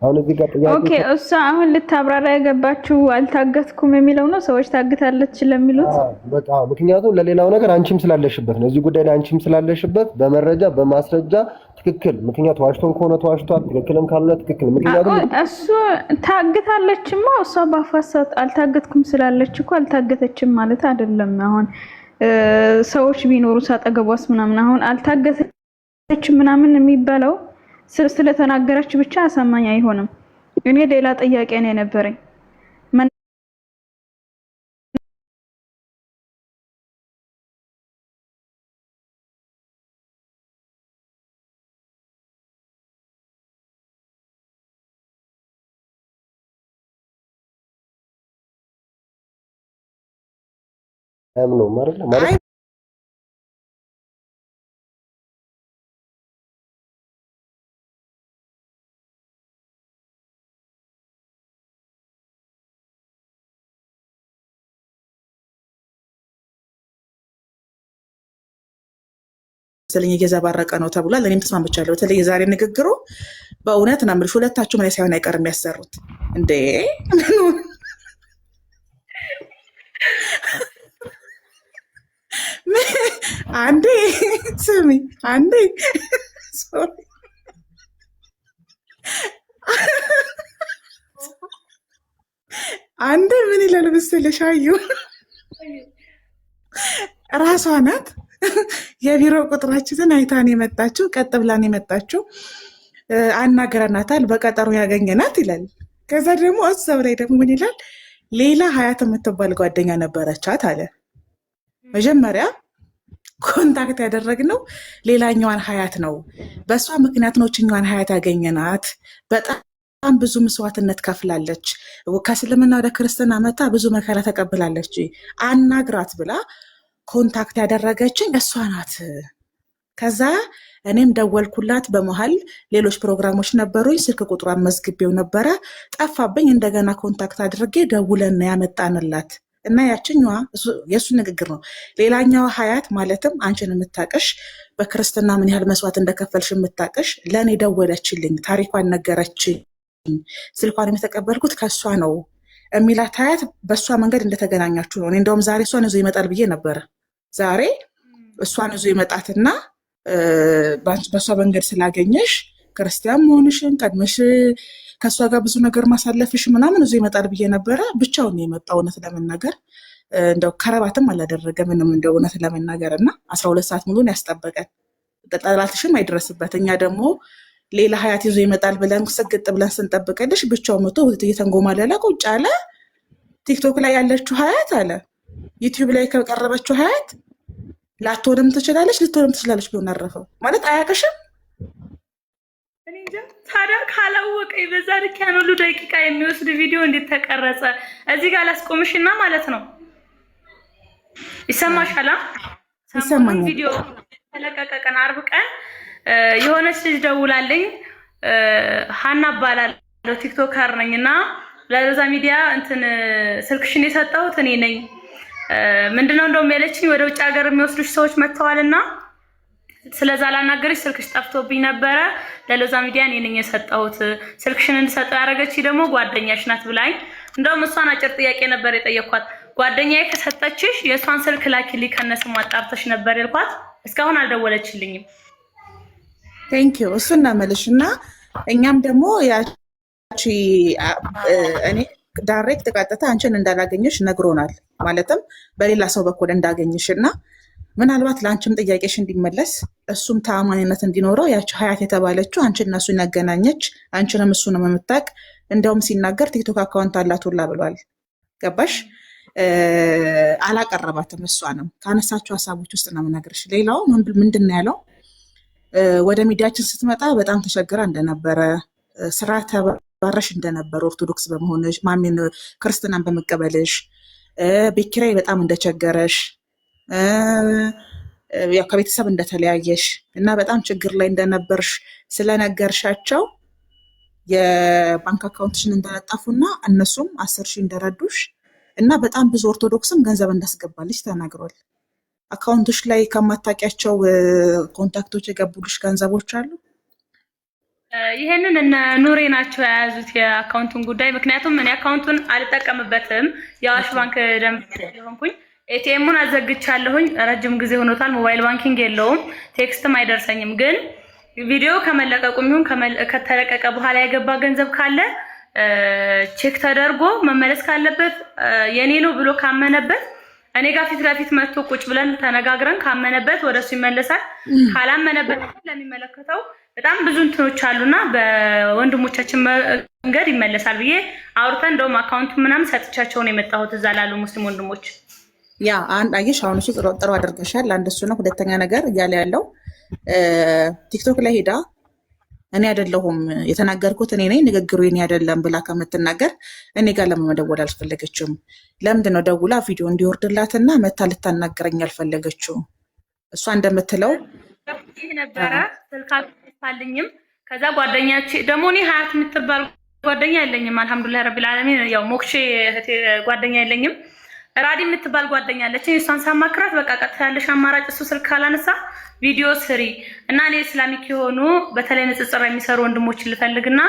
አሁን እዚህ ጋር ጥያቄ ኦኬ፣ እሷ አሁን ልታብራራ የገባችው አልታገትኩም የሚለው ነው፣ ሰዎች ታግታለች ለሚሉት በቃ ምክንያቱም ለሌላው ነገር አንቺም ስላለሽበት ነው። እዚህ ጉዳይ ላይ አንቺም ስላለሽበት በመረጃ በማስረጃ ትክክል። ምክንያቱ ዋሽቶን ከሆነ ተዋሽቷል፣ ትክክልም ካልሆነ ትክክል። ምክንያቱም እሱ ታግታለችማ እሷ ባፋሳት አልታገትኩም ስላለች እኮ አልታገተችም ማለት አይደለም። አሁን ሰዎች ቢኖሩ ሳጠገቧስ ምናምን አሁን አልታገተች ምናምን የሚባለው ስለተናገረች ብቻ አሳማኝ አይሆንም። እኔ ሌላ ጥያቄ ነው የነበረኝ። አምኖ ማለት ስለኝ እየዘባረቀ ነው ተብሏል። እኔም ተስማምቻለሁ። በተለይ የዛሬ ንግግሩ በእውነት ነው የምልሽ፣ ሁለታችሁም ላይ ሳይሆን አይቀርም ያሰሩት እንዴ። አንዴ ስሚ፣ አንዴ ምን ይላል መሰለሽ? አዩ ራሷ ናት የቢሮ ቁጥራችንን አይታን የመጣችው፣ ቀጥ ብላን የመጣችው፣ አናገረናታል፣ በቀጠሮ ያገኘናት ይላል። ከዛ ደግሞ እዛው ላይ ደግሞ ምን ይላል? ሌላ ሀያት የምትባል ጓደኛ ነበረቻት አለ። መጀመሪያ ኮንታክት ያደረግነው ሌላኛዋን ሀያት ነው። በእሷ ምክንያት ነው እችኛዋን ሀያት ያገኘናት። በጣም ብዙ መስዋዕትነት ከፍላለች። ከእስልምና ወደ ክርስትና መታ ብዙ መከራ ተቀብላለች። አናግራት ብላ ኮንታክት ያደረገችኝ እሷ ናት። ከዛ እኔም ደወልኩላት። በመሀል ሌሎች ፕሮግራሞች ነበሩኝ። ስልክ ቁጥሯን መዝግቤው ነበረ፣ ጠፋብኝ። እንደገና ኮንታክት አድርጌ ደውለን ያመጣንላት እና ያችኛዋ የእሱ ንግግር ነው። ሌላኛዋ ሀያት ማለትም አንቺን የምታቅሽ በክርስትና ምን ያህል መስዋዕት እንደከፈልሽ የምታቅሽ ለእኔ ደወለችልኝ፣ ታሪኳን ነገረችኝ፣ ስልኳን የተቀበልኩት ከእሷ ነው የሚላት ሀያት በእሷ መንገድ እንደተገናኛችሁ ነው። እኔ እንደውም ዛሬ እሷን ይዞ ይመጣል ብዬ ነበረ። ዛሬ እሷን ይዞ ይመጣትና በእሷ መንገድ ስላገኘሽ ክርስቲያን መሆንሽን ቀድመሽ ከእሷ ጋር ብዙ ነገር ማሳለፍሽ ምናምን ይዞ ይመጣል ብዬ ነበረ። ብቻውን የመጣው እውነት ለመናገር እንደው ከረባትም አላደረገ ምንም፣ እንደው እውነት ለመናገር እና 12 ሰዓት ሙሉን ያስጠበቀን። ጠላትሽም አይድረስበት። እኛ ደግሞ ሌላ ሀያት ይዞ ይመጣል ብለን ስግጥ ብለን ስንጠብቅልሽ ብቻው መቶ እየተንጎማለለ ቁጭ አለ። ቲክቶክ ላይ ያለችው ሀያት አለ ዩቲዩብ ላይ ከቀረበችው ሀያት ላትሆንም ትችላለች ልትሆንም ትችላለች ብሎ አረፈው ማለት አያውቅሽም። ታዲያ ካላወቀኝ በዛ ልክ ያን ሁሉ ደቂቃ የሚወስድ ቪዲዮ እንዴት ተቀረጸ? እዚህ ጋር ላስቆምሽና ማለት ነው። ይሰማሻል? ይሰማኛል። ቪዲዮ ተለቀቀ ቀን ዓርብ ቀን የሆነች ልጅ ደውላልኝ፣ ሀና እባላለሁ ቲክቶከር ነኝና ለዛ ሚዲያ እንትን ስልክሽን የሰጠሁት እኔ ነኝ። ምንድነው እንደውም ያለችኝ ወደ ውጭ ሀገር የሚወስዱሽ ሰዎች መጥተዋልና ስለዛ ላናገርሽ ስልክሽ ጠፍቶብኝ ነበረ። ለሎዛ ሚዲያ እኔ ነኝ የሰጠሁት። ስልክሽን እንድሰጠው ያደረገችኝ ደግሞ ጓደኛሽ ናት ብላኝ። እንደውም እሷን አጭር ጥያቄ ነበር የጠየኳት። ጓደኛዬ ከሰጠችሽ የእሷን ስልክ ላኪልኝ ከነስሙ አጣርተሽ ነበር ያልኳት። እስካሁን አልደወለችልኝም። ቴንክ ዩ እሱ እናመልሽ እና እኛም ደግሞ ያቺ እኔ ዳይሬክት ቀጥታ አንቺን እንዳላገኘሽ ነግሮናል። ማለትም በሌላ ሰው በኩል እንዳገኘሽ እና ምናልባት ለአንቺም ጥያቄሽ እንዲመለስ እሱም ተአማኒነት እንዲኖረው ያቺ ሀያት የተባለችው አንቺን እና እሱን ያገናኘች አንቺንም እሱንም የምታውቅ እንደውም ሲናገር ቲክቶክ አካውንት አላት ሁላ ብሏል። ገባሽ? አላቀረባትም። እሷንም ካነሳቸው ሀሳቦች ውስጥ ነው የምነግርሽ። ሌላው ምንድን ነው ያለው? ወደ ሚዲያችን ስትመጣ በጣም ተቸግራ እንደነበረ፣ ስራ ተባረሽ እንደነበረ ኦርቶዶክስ በመሆንሽ ማሜን ክርስትናን በመቀበልሽ፣ ቤት ኪራይ በጣም እንደቸገረሽ፣ ያው ከቤተሰብ እንደተለያየሽ እና በጣም ችግር ላይ እንደነበርሽ ስለነገርሻቸው የባንክ አካውንትሽን እንደለጠፉና እነሱም 10 ሺህ እንደረዱሽ እና በጣም ብዙ ኦርቶዶክስም ገንዘብ እንዳስገባልሽ ተናግሯል። አካውንቶች ላይ ከማታውቂያቸው ኮንታክቶች የገቡልሽ ገንዘቦች አሉ? ይሄንን እነ ኑሬ ናቸው የያዙት የአካውንቱን ጉዳይ። ምክንያቱም እኔ አካውንቱን አልጠቀምበትም። የአዋሽ ባንክ ደንብ ሆንኩኝ። ኤቲኤሙን አዘግቻለሁኝ። ረጅም ጊዜ ሆኖታል። ሞባይል ባንኪንግ የለውም፣ ቴክስትም አይደርሰኝም። ግን ቪዲዮ ከመለቀቁም ይሁን ከተለቀቀ በኋላ የገባ ገንዘብ ካለ ቼክ ተደርጎ መመለስ ካለበት የኔ ነው ብሎ ካመነበት እኔ ጋር ፊት ለፊት መጥቶ ቁጭ ብለን ተነጋግረን ካመነበት ወደሱ ይመለሳል። ካላመነበት ለሚመለከተው በጣም ብዙ እንትኖች አሉና በወንድሞቻችን መንገድ ይመለሳል ብዬ አውርተን እንደውም አካውንቱ ምናምን ሰጥቻቸው ነው የመጣሁት እዛ ላሉ ሙስሊም ወንድሞች። ያ አንድ አየሽ፣ አሁን እሱ ጥሩ አድርገሻል። አንድ እሱ ነው። ሁለተኛ ነገር እያለ ያለው ቲክቶክ ላይ ሄዳ እኔ አይደለሁም የተናገርኩት እኔ ነኝ ንግግሩ የኔ አይደለም ብላ ከምትናገር እኔ ጋር ለምን መደወል አልፈለገችም? ለምንድን ነው ደውላ ቪዲዮ እንዲወርድላትና መታ ልታናገረኝ አልፈለገችው? እሷ እንደምትለው ይህ ነበረ ስልክ አልፋልኝም። ከዛ ጓደኛቼ ደግሞ እኔ ሀያት የምትባል ጓደኛ የለኝም። አልሐምዱሊላህ ረቢል ዓለሚን። ያው ሞክሼ ጓደኛ የለኝም። ራዲ የምትባል ጓደኛ አለች። እሷን ሳማክራት በቃ ቀጥታ ያለሽ አማራጭ እሱ ስልክ ካላነሳ ቪዲዮ ስሪ እና እኔ እስላሚክ የሆኑ በተለይ ንጽጽር የሚሰሩ ወንድሞችን ልፈልግና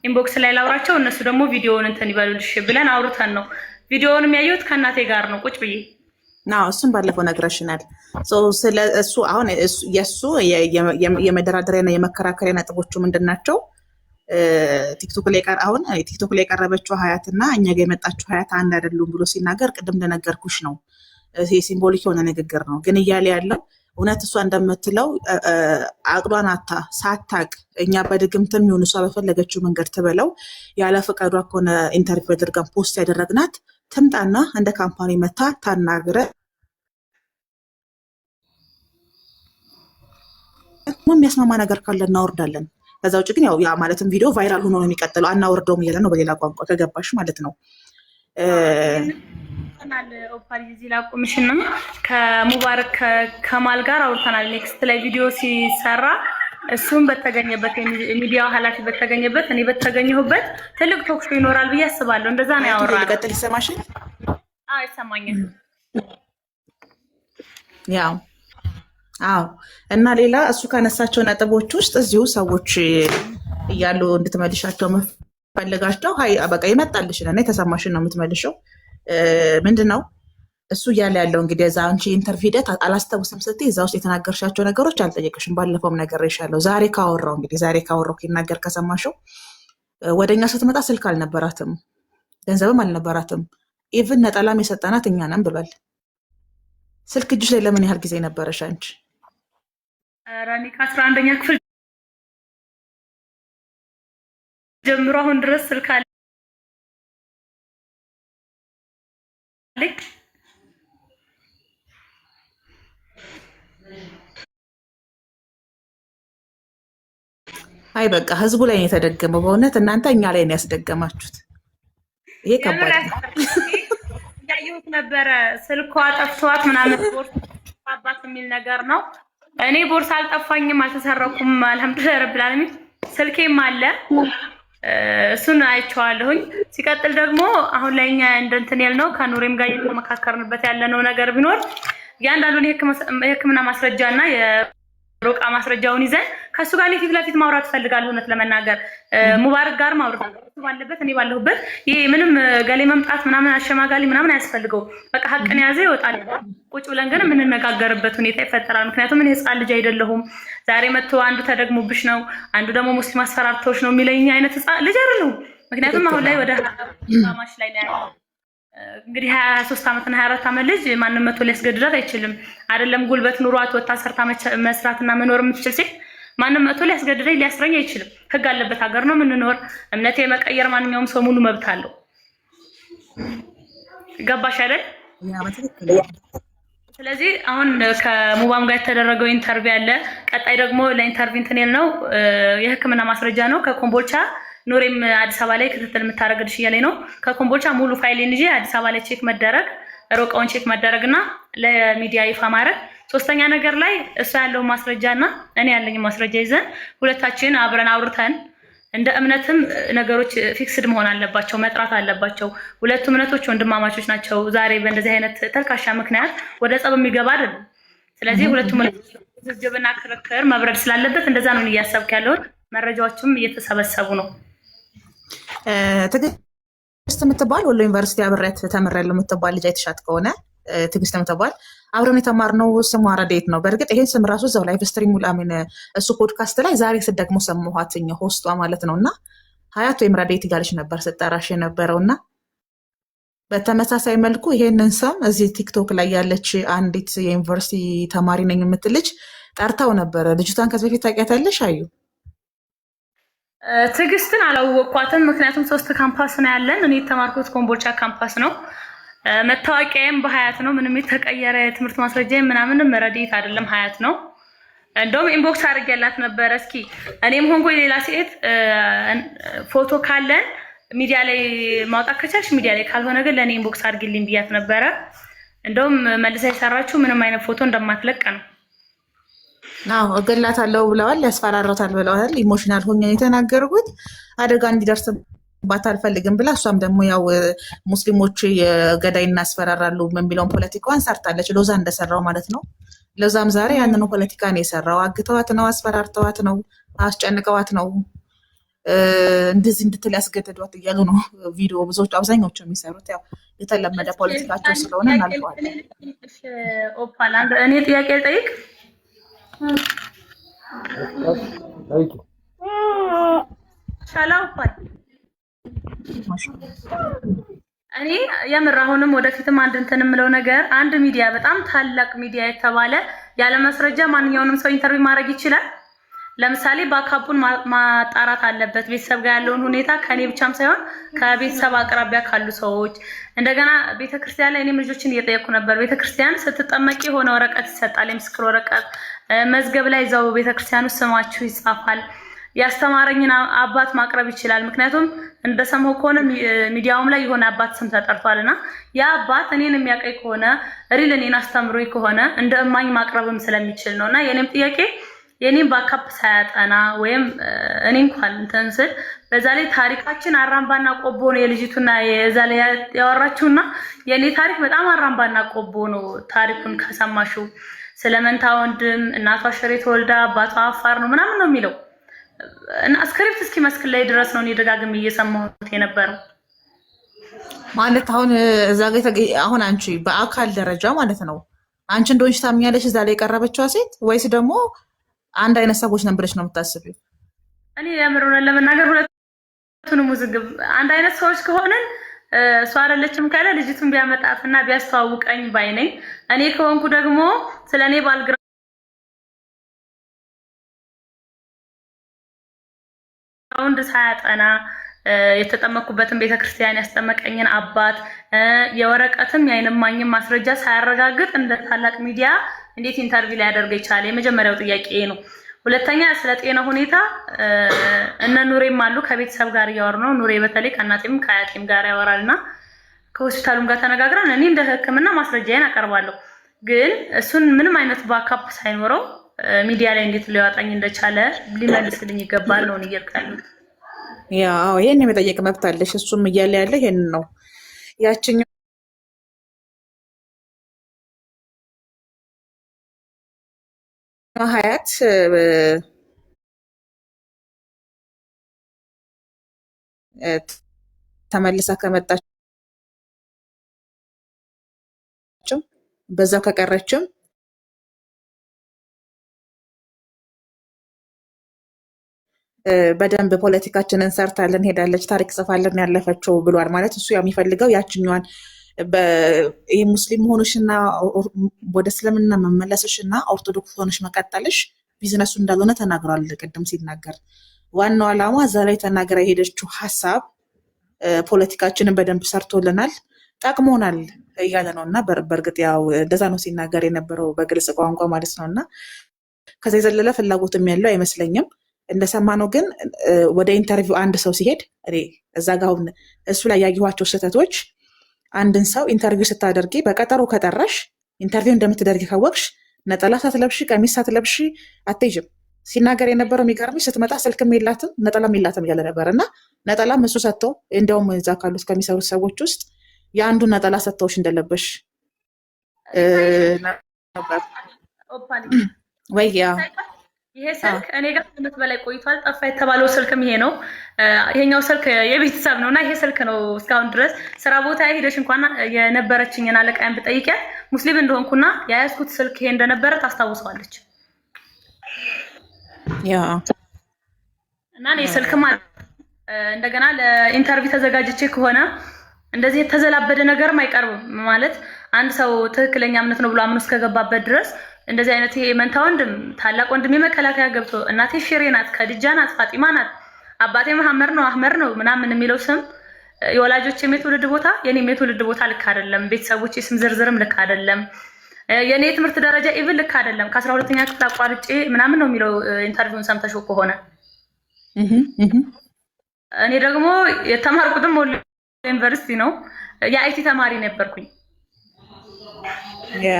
ኢንቦክስ ላይ ላውራቸው፣ እነሱ ደግሞ ቪዲዮውን እንትን ይበሉልሽ ብለን አውርተን ነው። ቪዲዮውን የሚያዩት ከእናቴ ጋር ነው ቁጭ ብዬ ናው። እሱን ባለፈው ነግረሽናል። ስለ እሱ አሁን የእሱ የመደራደሪያና የመከራከሪያ ነጥቦቹ ምንድን ናቸው? ቲክቶክ ላይ የቀረበችው ሀያት እና እኛ ጋር የመጣችው ሀያት አንድ አይደሉም ብሎ ሲናገር ቅድም እንደነገርኩሽ ነው። ሲምቦሊክ የሆነ ንግግር ነው። ግን እያለ ያለው እውነት እሷ እንደምትለው አቅዷን ሳታቅ እኛ በድግምትም ይሁን እሷ በፈለገችው መንገድ ትበለው ያለ ፈቃዷ ከሆነ ኢንተርቪው አድርገን ፖስት ያደረግናት ትምጣና እንደ ካምፓኒ መታ ታናግረ የሚያስማማ ነገር ካለ እናወርዳለን። ከዛ ውጭ ግን ያው ያ ማለትም ቪዲዮ ቫይራል ሆኖ ነው የሚቀጥለው። አናወርደውም እያለ ነው በሌላ ቋንቋ ከገባሽ ማለት ነው። ኦፓል እዚህ ላቁምሽና ከሙባረክ ከማል ጋር አውርተናል። ኔክስት ላይ ቪዲዮ ሲሰራ እሱም በተገኘበት የሚዲያው ኃላፊ በተገኘበት እኔ በተገኘሁበት ትልቅ ቶክሾ ይኖራል ብዬ አስባለሁ። እንደዛ ነው ያወራነው። ልቀጥል ይሰማሽን? አዎ ይሰማኛል። ያው አዎ። እና ሌላ እሱ ካነሳቸው ነጥቦች ውስጥ እዚሁ ሰዎች እያሉ እንድትመልሻቸው መፈልጋቸው በቃ ይመጣልሽን እና የተሰማሽን ነው የምትመልሸው። ምንድን ነው እሱ እያለ ያለው እንግዲህ እዛ አንቺ ኢንተርቪው ሂደት አላስታውስም ስትይ እዛ ውስጥ የተናገርሻቸው ነገሮች አልጠየቅሽም። ባለፈውም ነግሬሻለሁ። ዛሬ ካወራው ይናገር ከሰማሽው ወደኛ ስትመጣ ስልክ አልነበራትም፣ ገንዘብም አልነበራትም። ኢቭን ነጠላም የሰጠናት እኛ ነን ብሏል። ስልክ እጅሽ ላይ ለምን ያህል ጊዜ ነበረሽ አንቺ? ኧረ እኔ ከ11ኛ ክፍል ጀምሮ አሁን ድረስ ስልክ አለ። አይ በቃ ህዝቡ ላይ ነው የተደገመው። በእውነት እናንተ እኛ ላይ ነው ያስደገማችሁት። ይሄ ከባድ ነው። ያየሁት ነበረ ስልኳ ጠፍቷት ምናምን ቦርሳ አባት የሚል ነገር ነው። እኔ ቦርሳ አልጠፋኝም፣ አልተሰረኩም። አልሐምዱሊላህ ረብል ዓለሚን ስልኬም አለ። እሱን አይቼዋለሁኝ። ሲቀጥል ደግሞ አሁን ላይ እኛ እንትን ያልነው ከኑሬም ጋር እየተመካከርንበት ያለነው ነገር ቢኖር እያንዳንዱን የሕክምና ማስረጃና የሮቃ ማስረጃውን ይዘን ከሱ ጋር ፊት ለፊት ማውራት ፈልጋለሁ። እውነት ለመናገር ሙባረክ ጋር ማውራት ባለበት እኔ ባለሁበት ይሄ ምንም ገሌ መምጣት ምናምን አሸማጋሊ ምናምን አያስፈልገው። በቃ ሀቅን ያዘ ይወጣል። ቁጭ ብለን ግን የምንነጋገርበት ሁኔታ ይፈጠራል። ምክንያቱም እኔ ህፃን ልጅ አይደለሁም። ዛሬ መጥቶ አንዱ ተደግሞብሽ ነው፣ አንዱ ደግሞ ሙስሊም አስፈራርተውሽ ነው የሚለኝ አይነት ህፃን ልጅ አይደለሁም። ምክንያቱም አሁን ላይ ወደ ማማሽ ላይ ነው ያለው። እንግዲህ 23 ዓመትና 24 ዓመት ልጅ ማንም መቶ ሊያስገድዳት አይችልም። አይደለም ጉልበት ኑሯት ወጣ ሰርታ መስራትና መኖር የምትችል ሴት ማንም መቶ ሊያስገድደኝ ሊያስረኝ አይችልም። ህግ አለበት ሀገር ነው የምንኖር። እምነቴ መቀየር ማንኛውም ሰው ሙሉ መብት አለው። ገባሽ አይደል? ስለዚህ አሁን ከሙባም ጋር የተደረገው ኢንተርቪው አለ። ቀጣይ ደግሞ ለኢንተርቪው እንትን ነው የህክምና ማስረጃ ነው ከኮምቦልቻ ኑሬም አዲስ አበባ ላይ ክትትል የምታደርግልሽ እያለኝ ነው። ከኮምቦልቻ ሙሉ ፋይሌን ይዤ አዲስ አበባ ላይ ቼክ መደረግ ሮቃውን ቼክ መደረግና ለሚዲያ ይፋ ማድረግ። ሶስተኛ ነገር ላይ እሷ ያለው ማስረጃና እኔ ያለኝ ማስረጃ ይዘን ሁለታችን አብረን አውርተን እንደ እምነትም ነገሮች ፊክስድ መሆን አለባቸው፣ መጥራት አለባቸው። ሁለቱ እምነቶች ወንድማማቾች ናቸው። ዛሬ በእንደዚህ አይነት ተልካሻ ምክንያት ወደ ጸብ የሚገባ አይደለም። ስለዚህ ሁለቱም ዝግብና ክርክር መብረድ ስላለበት እንደዛ ነው እያሰብክ ያለውን። መረጃዎችም እየተሰበሰቡ ነው። ትዕግስት የምትባል ወሎ ዩኒቨርሲቲ አብሬያት ተምሬያለሁ የምትባል ልጅ አይተሻት ከሆነ ትዕግስት የምትባል አብረን የተማርነው ስሟ ረዴት ነው። በእርግጥ ይሄን ስም ራሱ እዛው ላይቭ ስትሪም ሙላሚን እሱ ፖድካስት ላይ ዛሬ ስደግሞ ሰማኋትኝ ሆስቷ ማለት ነው። እና ሀያት ወይም ረዴት እያለች ነበር ስጠራሽ የነበረው እና በተመሳሳይ መልኩ ይሄንን ስም እዚህ ቲክቶክ ላይ ያለች አንዲት የዩኒቨርሲቲ ተማሪ ነኝ የምትልጅ ጠርታው ነበረ። ልጅቷን ከዚህ በፊት ታውቂያታለሽ? አዩ ትዕግስትን አላወቅኳትም። ምክንያቱም 3 ካምፓስ ነው ያለን። እኔ የተማርኩት ኮምቦልቻ ካምፓስ ነው። መታወቂያዬም በሀያት ነው። ምንም የተቀየረ የትምህርት ማስረጃ ምናምንም ረዲት አይደለም፣ ሀያት ነው። እንደውም ኢንቦክስ አድርጌላት ነበረ። እስኪ እኔም ሆንኩ ሌላ ሴት ፎቶ ካለን ሚዲያ ላይ ማውጣት ከቻልሽ ሚዲያ ላይ፣ ካልሆነ ግን ለእኔ ኢንቦክስ አድርጊልኝ ብያት ነበረ። እንደውም መልሳ የሰራችው ምንም አይነት ፎቶ እንደማትለቅ ነው። አዎ እገላታለሁ ብለዋል፣ ያስፈራራታል ብለዋል። ኢሞሽናል ሆኜ የተናገርኩት አደጋ እንዲደርስባት አልፈልግም ብላ፣ እሷም ደግሞ ያው ሙስሊሞች የገዳይ እናስፈራራሉ የሚለውን ፖለቲካዋን ሰርታለች። ሎዛ እንደሰራው ማለት ነው። ለዛም ዛሬ ያንኑ ፖለቲካ ነው የሰራው። አግተዋት ነው፣ አስፈራርተዋት ነው፣ አስጨንቀዋት ነው፣ እንደዚህ እንድትል ያስገደዷት እያሉ ነው ቪዲዮ ብዙዎች አብዛኞቹ የሚሰሩት። ያው የተለመደ ፖለቲካቸው ስለሆነ እናልፈዋለን። ኦፓል እኔ ጥያቄ ልጠይቅ? ኦፓል እኔ የምር አሁንም ወደፊትም አንድ እንትን የምለው ነገር፣ አንድ ሚዲያ በጣም ታላቅ ሚዲያ የተባለ ያለ ማስረጃ ማንኛውንም ሰው ኢንተርቪው ማድረግ ይችላል። ለምሳሌ ባካፑን ማጣራት አለበት። ቤተሰብ ጋር ያለውን ሁኔታ ከኔ ብቻም ሳይሆን ከቤተሰብ አቅራቢያ ካሉ ሰዎች። እንደገና ቤተክርስቲያን ላይ እኔም ልጆችን እየጠየኩ ነበር። ቤተክርስቲያን ስትጠመቂ የሆነ ወረቀት ይሰጣል፣ የምስክር ወረቀት። መዝገብ ላይ እዛው ቤተክርስቲያኑ ስማችሁ ይጻፋል። ያስተማረኝን አባት ማቅረብ ይችላል። ምክንያቱም እንደሰማሁ ከሆነ ሚዲያውም ላይ የሆነ አባት ስም ተጠርቷልና ያ አባት እኔን የሚያውቀኝ ከሆነ ሪል እኔን አስተምሮኝ ከሆነ እንደ እማኝ ማቅረብም ስለሚችል ነውና የኔም ጥያቄ የኔም ባካፕ ሳያጠና ወይም እኔ እንኳን እንትን ስል በዛ ላይ ታሪካችን አራምባና ቆቦ ነው የልጅቱና የዛ ላይ ያወራችውና የኔ ታሪክ በጣም አራምባና ቆቦ ነው። ታሪኩን ከሰማሽው ስለመንታ ወንድም እናቷ ሽሬ ተወልዳ አባቷ አፋር ነው ምናምን ነው የሚለው እና ስክሪፕት እስኪ መስክል ላይ ድረስ ነው እኔ ደጋግሜ እየሰማሁት የነበረው። ማለት አሁን እዛ ጋር አሁን አንቺ በአካል ደረጃ ማለት ነው አንቺ እንደሆንሽ ታምኛለሽ እዛ ላይ የቀረበችዋ ሴት ወይስ ደግሞ አንድ አይነት ሰዎች ነበረች ነው የምታስቢው? እኔ የምሩን ለመናገር ሁለቱንም ውዝግብ አንድ አይነት ሰዎች ከሆነን እሷ አይደለችም ካለ ልጅቱን ቢያመጣትና ቢያስተዋውቀኝ ባይ ነኝ። እኔ ከሆንኩ ደግሞ ስለኔ ባልግራውንድ ሳያጠና የተጠመኩበትን ቤተክርስቲያን ያስጠመቀኝን አባት የወረቀትም የአይንማኝም ማስረጃ ሳያረጋግጥ እንደ ታላቅ ሚዲያ እንዴት ኢንተርቪው ላይ ያደርገ ይቻላል? የመጀመሪያው ጥያቄ ነው። ሁለተኛ ስለ ጤና ሁኔታ እነ ኑሬም አሉ ከቤተሰብ ጋር እያወሩ ነው። ኑሬ በተለይ ከእናቴም ከአያቴም ጋር ያወራልና ከሆስፒታሉም ጋር ተነጋግረን እኔ እንደ ሕክምና ማስረጃዬን አቀርባለሁ። ግን እሱን ምንም አይነት ባካፕ ሳይኖረው ሚዲያ ላይ እንዴት ሊያወጣኝ እንደቻለ ሊመልስልኝ ይገባል ነው እየርካለሁ። ያው ይሄን የመጠየቅ መብት አለሽ። እሱም እያለ ያለ ይሄን ነው ያችኛው ሀያት ተመልሳ ከመጣችም በዛው ከቀረችም በደንብ ፖለቲካችንን ሰርታለን ሄዳለች፣ ታሪክ ጽፋለን ያለፈችው ብሏል። ማለት እሱ የሚፈልገው ያችኛዋን ይህ ሙስሊም ሆኖሽና ወደ እስልምና መመለስሽና ኦርቶዶክስ ሆነሽ መቀጠልሽ ቢዝነሱ እንዳልሆነ ተናግሯል። ቅድም ሲናገር ዋናው ዓላማ እዛ ላይ ተናግራ የሄደችው ሀሳብ ፖለቲካችንን በደንብ ሰርቶልናል፣ ጠቅሞናል እያለ ነው። እና በእርግጥ ያው እንደዛ ነው ሲናገር የነበረው በግልጽ ቋንቋ ማለት ነው። እና ከዛ የዘለለ ፍላጎትም ያለው አይመስለኝም። እንደሰማነው ግን ወደ ኢንተርቪው አንድ ሰው ሲሄድ እዛ ጋር እሱ ላይ ያየኋቸው ስህተቶች፣ አንድን ሰው ኢንተርቪው ስታደርጊ በቀጠሮ ከጠራሽ ኢንተርቪው እንደምትደርጊ ካወቅሽ ነጠላ ሳትለብሺ ቀሚስ ሳትለብሺ አትሄጂም። ሲናገር የነበረው የሚገርምሽ ስትመጣ ስልክም የላትም ነጠላም የላትም እያለ ነበር። እና ነጠላም እሱ ሰጥተው እንዲያውም እዛ ካሉት ከሚሰሩት ሰዎች ውስጥ የአንዱን ነጠላ ሰጥተውሽ እንደለበሽ ነበር ወይ? ይሄ ስልክ እኔ ጋር ከዓመት በላይ ቆይቷል። ጠፋ የተባለው ስልክም ይሄ ነው። ይሄኛው ስልክ የቤተሰብ ነውና ይሄ ስልክ ነው እስካሁን ድረስ ስራ ቦታ ሄደሽ እንኳን የነበረችኝን አለቃዬን ብጠይቂያት ሙስሊም እንደሆንኩና የያዝኩት ስልክ ይሄ እንደነበረ ታስታውሰዋለች። እና እኔ ስልክ ማለት እንደገና ለኢንተርቪው ተዘጋጅቼ ከሆነ እንደዚህ የተዘላበደ ነገርም አይቀርብም ማለት አንድ ሰው ትክክለኛ እምነት ነው ብሎ አምኖ እስከገባበት ድረስ እንደዚህ አይነት ይሄ መንታ ወንድም ታላቅ ወንድም የመከላከያ ገብቶ እናቴ ሽሬ ናት፣ ከድጃ ናት፣ ፋጢማ ናት፣ አባቴ መሐመድ ነው አህመድ ነው ምናምን የሚለው ስም የወላጆች የትውልድ ቦታ የኔም የትውልድ ቦታ ልክ አይደለም። ቤተሰቦች ስም ዝርዝርም ልክ አይደለም። የኔ ትምህርት ደረጃ ኢቭን ልክ አይደለም። ከ12ኛ ክፍል አቋርጬ ምናምን ነው የሚለው ኢንተርቪውን ሰምተሽው ከሆነ እኔ ደግሞ የተማርኩትም ወሎ ዩኒቨርሲቲ ነው። የአይቲ ተማሪ ነበርኩኝ። ያ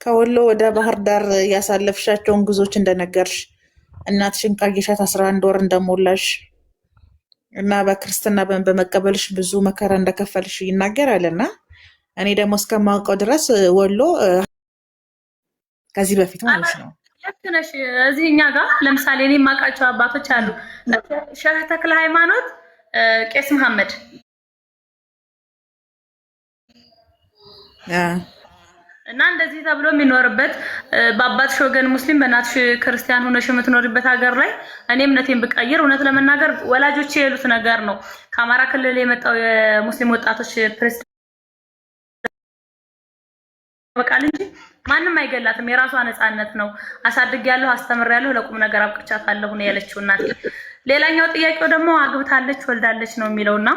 ከወሎ ወደ ባህር ዳር ያሳለፍሻቸውን ጉዞች እንደነገርሽ እናትሽን ካየሻት 11 ወር እንደሞላሽ እና በክርስትና በመቀበልሽ ብዙ መከራ እንደከፈልሽ ይናገራልና እኔ ደግሞ እስከማውቀው ድረስ ወሎ ከዚህ በፊት ማለት ነው ልክ ነሽ። እዚህ እኛ ጋር ለምሳሌ እኔ የማውቃቸው አባቶች አሉ። ሸህ ተክለ ሃይማኖት፣ ቄስ መሐመድ እና እንደዚህ ተብሎ የሚኖርበት በአባትሽ ወገን ሙስሊም በእናትሽ ክርስቲያን ሆነሽ የምትኖርበት ሀገር ላይ እኔ እምነቴን ብቀይር እውነት ለመናገር ወላጆቼ የሉት ነገር ነው። ከአማራ ክልል የመጣው የሙስሊም ወጣቶች ፕሬዝዳንት በቃል እንጂ ማንም አይገላትም። የራሷ ነፃነት ነው። አሳድጌያለሁ፣ አስተምሬያለሁ፣ ለቁም ነገር አብቅቻታለሁ ነው ያለችው እናቴ። ሌላኛው ጥያቄው ደግሞ አግብታለች ወልዳለች ነው የሚለውና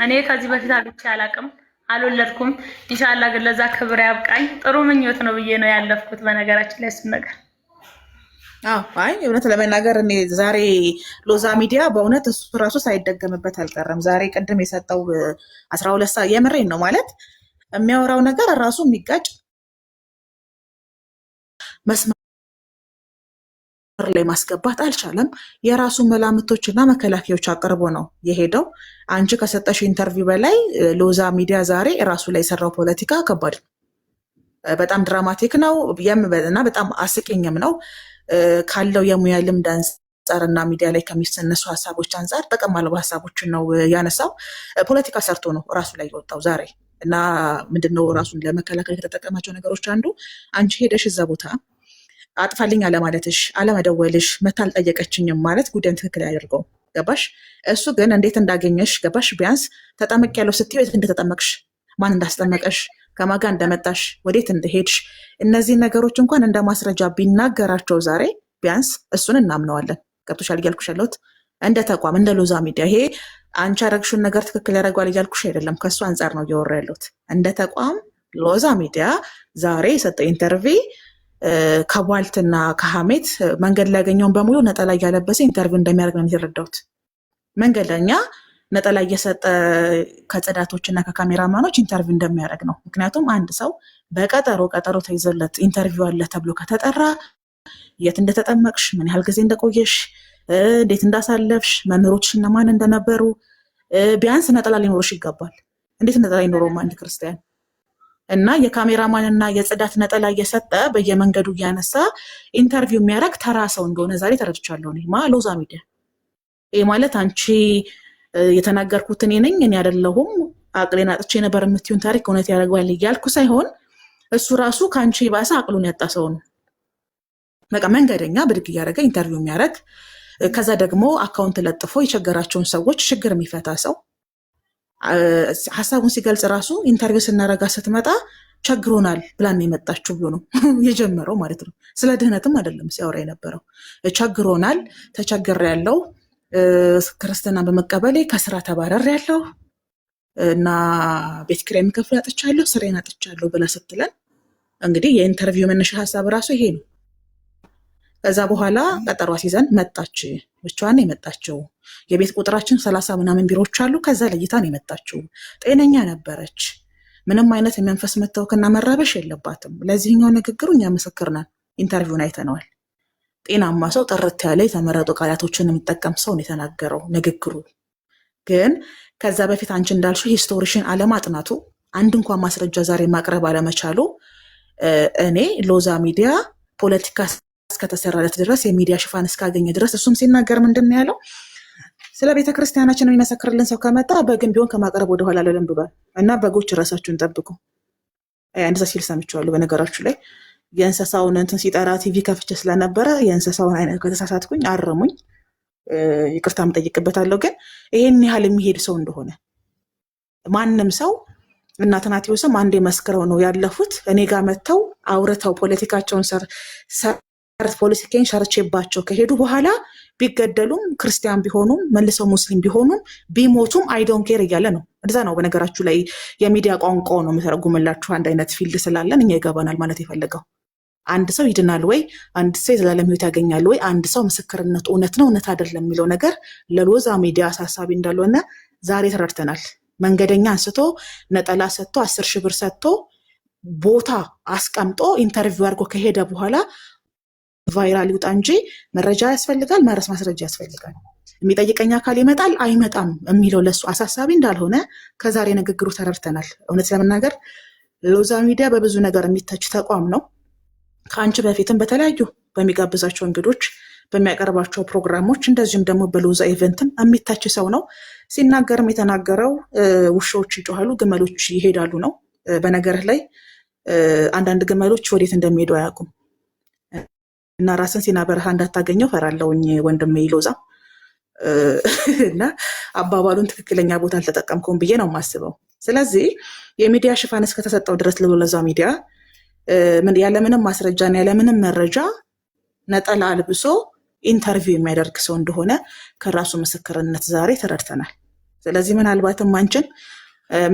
እኔ ከዚህ በፊት አግብቼ አላውቅም፣ አልወለድኩም። ኢንሻአላህ ግን ለዛ ክብር ያብቃኝ። ጥሩ ምኞት ነው ብዬ ነው ያለፍኩት። በነገራችን ላይ እሱን ነገር አይ እውነት ለመናገር እኔ ዛሬ ሎዛ ሚዲያ በእውነት እሱ ራሱ ሳይደገምበት አልቀረም። ዛሬ ቅድም የሰጠው 12 ሰዓት የምሬን ነው ማለት የሚያወራው ነገር ራሱ የሚጋጭ መስመር ላይ ማስገባት አልቻለም። የራሱ መላምቶችና መከላከያዎች አቅርቦ ነው የሄደው። አንቺ ከሰጠሽ ኢንተርቪው በላይ ሎዛ ሚዲያ ዛሬ ራሱ ላይ የሰራው ፖለቲካ ከባድ ነው። በጣም ድራማቲክ ነው እና በጣም አስቂኝም ነው። ካለው የሙያ ልምድ አንጻርና ሚዲያ ላይ ከሚሰነሱ ሀሳቦች አንጻር ጠቀም አልባ ሀሳቦችን ነው ያነሳው። ፖለቲካ ሰርቶ ነው ራሱ ላይ የወጣው ዛሬ እና ምንድነው ራሱን ለመከላከል ከተጠቀማቸው ነገሮች አንዱ አንቺ ሄደሽ እዛ ቦታ አጥፋልኝ አለማለትሽ፣ አለመደወልሽ፣ መታ አልጠየቀችኝም ማለት ጉዳይን ትክክል ያደርገው ገባሽ? እሱ ግን እንዴት እንዳገኘሽ ገባሽ? ቢያንስ ተጠመቅ ያለው ስትይ የት እንደተጠመቅሽ፣ ማን እንዳስጠመቀሽ፣ ከማጋ እንደመጣሽ፣ ወዴት እንደሄድሽ እነዚህ ነገሮች እንኳን እንደ ማስረጃ ቢናገራቸው ዛሬ ቢያንስ እሱን እናምነዋለን። ገብቶሻል እያልኩሽ ያለሁት እንደ ተቋም እንደ ሎዛ ሚዲያ ይሄ አንቺ ያደረግሽውን ነገር ትክክል ያደርገዋል እያልኩሽ አይደለም። ከእሱ አንጻር ነው እያወራ ያለሁት። እንደ ተቋም ሎዛ ሚዲያ ዛሬ የሰጠው ኢንተርቪው ከቧልትና ከሐሜት መንገድ ላይ ያገኘውን በሙሉ ነጠላ እያለበሰ ኢንተርቪው እንደሚያደርግ ነው የተረዳሁት። መንገደኛ ነጠላ እየሰጠ ከጽዳቶችና ከካሜራማኖች ኢንተርቪው እንደሚያደርግ ነው። ምክንያቱም አንድ ሰው ቀጠሮ ተይዞለት ኢንተርቪው አለ ተብሎ ከተጠራ የት እንደተጠመቅሽ፣ ምን ያህል ጊዜ እንደቆየሽ፣ እንዴት እንዳሳለፍሽ፣ መምህሮች እነማን እንደነበሩ ቢያንስ ነጠላ ሊኖርሽ ይገባል። እንዴት ነጠላ ሊኖረውም አንድ ክርስቲያን እና የካሜራማን እና የጽዳት ነጠላ እየሰጠ በየመንገዱ እያነሳ ኢንተርቪው የሚያደርግ ተራ ሰው እንደሆነ ዛሬ ተረድቻለሁ። ሎዛ ሚዲያ ይህ ማለት አንቺ የተናገርኩት እኔ ነኝ እኔ አይደለሁም አቅሌን አጥቼ ነበር የምትዩን ታሪክ እውነት ያደርገዋል እያልኩ ሳይሆን እሱ ራሱ ከአንቺ ባሰ አቅሉን ያጣ ሰው ነው። በቃ መንገደኛ ብድግ እያደረገ ኢንተርቪው የሚያደርግ ከዛ ደግሞ አካውንት ለጥፎ የቸገራቸውን ሰዎች ችግር የሚፈታ ሰው ሀሳቡን ሲገልጽ ራሱ ኢንተርቪው ስናረጋ ስትመጣ ቸግሮናል ብላን የመጣችው ብሎ ነው የጀመረው ማለት ነው። ስለ ድህነትም አይደለም ሲያወራ የነበረው። ቸግሮናል፣ ተቸግሬያለሁ፣ ክርስትና በመቀበሌ ከስራ ተባረሬያለሁ እና ቤት ኪራይ የሚከፍል አጥቻለሁ፣ ስራዬን አጥቻለሁ ብላ ስትለን እንግዲህ የኢንተርቪው መነሻ ሀሳብ ራሱ ይሄ ነው። ከዛ በኋላ ቀጠሮ ሲዘን መጣች። ብቻዋን የመጣችው የቤት ቁጥራችን 30 ምናምን ቢሮዎች አሉ። ከዛ ለይታ ነው የመጣችው። ጤነኛ ነበረች። ምንም አይነት የመንፈስ መታወክና መራበሽ የለባትም። ለዚህኛው ንግግሩ እኛ ምስክር ነን። ኢንተርቪውን አይተነዋል። ጤናማ ሰው፣ ጥርት ያለ የተመረጡ ቃላቶችን የሚጠቀም ሰው ነው የተናገረው። ንግግሩ ግን ከዛ በፊት አንቺ እንዳልሽው ሂስቶሪሽን አለማጥናቱ፣ አንድ እንኳን ማስረጃ ዛሬ ማቅረብ አለመቻሉ እኔ ሎዛ ሚዲያ ፖለቲካ እስከተሰራለት ድረስ የሚዲያ ሽፋን እስካገኘ ድረስ እሱም ሲናገር ምንድን ነው ያለው? ስለ ቤተክርስቲያናችን የሚመሰክርልን ሰው ከመጣ በግን ቢሆን ከማቅረብ ወደኋላ አልልም ብሏል። እና በጎች ራሳችሁን ጠብቁ እንደዛ ሲል ሰምቼዋለሁ። በነገራችሁ ላይ የእንስሳውን እንትን ሲጠራ ቲቪ ከፍቼ ስለነበረ የእንስሳውን አይነት ከተሳሳትኩኝ አረሙኝ፣ ይቅርታ እጠይቅበታለሁ። ግን ይሄን ያህል የሚሄድ ሰው እንደሆነ ማንም ሰው እና አትናቴዎስም አንዴ መስክረው ነው ያለፉት። እኔ ጋር መጥተው አውርተው ፖለቲካቸውን ፖለቲካን ሰርቼባቸው ከሄዱ በኋላ ቢገደሉም ክርስቲያን ቢሆኑም መልሰው ሙስሊም ቢሆኑም ቢሞቱም አይዶን ኬር እያለ ነው። እንደዛ ነው። በነገራችሁ ላይ የሚዲያ ቋንቋ ነው የምተረጉምላችሁ። አንድ አይነት ፊልድ ስላለን እኛ ይገባናል ማለት የፈለገው አንድ ሰው ይድናል ወይ፣ አንድ ሰው የዘላለም ሕይወት ያገኛል ወይ፣ አንድ ሰው ምስክርነቱ እውነት ነው እውነት አይደለም የሚለው ነገር ለሎዛ ሚዲያ አሳሳቢ እንዳልሆነ ዛሬ ተረድተናል። መንገደኛ አንስቶ ነጠላ ሰጥቶ 10 ሺህ ብር ሰጥቶ ቦታ አስቀምጦ ኢንተርቪው አድርጎ ከሄደ በኋላ ቫይራል ይውጣ እንጂ መረጃ ያስፈልጋል፣ ማስረጃ ያስፈልጋል። የሚጠይቀኝ አካል ይመጣል አይመጣም የሚለው ለሱ አሳሳቢ እንዳልሆነ ከዛሬ ንግግሩ ተረድተናል። እውነት ለመናገር ሎዛ ሚዲያ በብዙ ነገር የሚተች ተቋም ነው። ከአንቺ በፊትም በተለያዩ በሚጋብዛቸው እንግዶች በሚያቀርባቸው ፕሮግራሞች እንደዚሁም ደግሞ በሎዛ ኢቨንትም የሚተች ሰው ነው። ሲናገርም የተናገረው ውሾች ይጮሃሉ ግመሎች ይሄዳሉ ነው። በነገርህ ላይ አንዳንድ ግመሎች ወዴት እንደሚሄዱ አያውቁም እና ራስን ሲና በረሃ እንዳታገኘው ፈራለውኝ ወንድሜ ሎዛ እና አባባሉን ትክክለኛ ቦታ አልተጠቀምኩም ብዬ ነው የማስበው። ስለዚህ የሚዲያ ሽፋን እስከተሰጠው ድረስ ለሎዛ ሚዲያ ያለምንም ማስረጃና ያለምንም መረጃ ነጠላ አልብሶ ኢንተርቪው የሚያደርግ ሰው እንደሆነ ከራሱ ምስክርነት ዛሬ ተረድተናል። ስለዚህ ምናልባትም አንቺን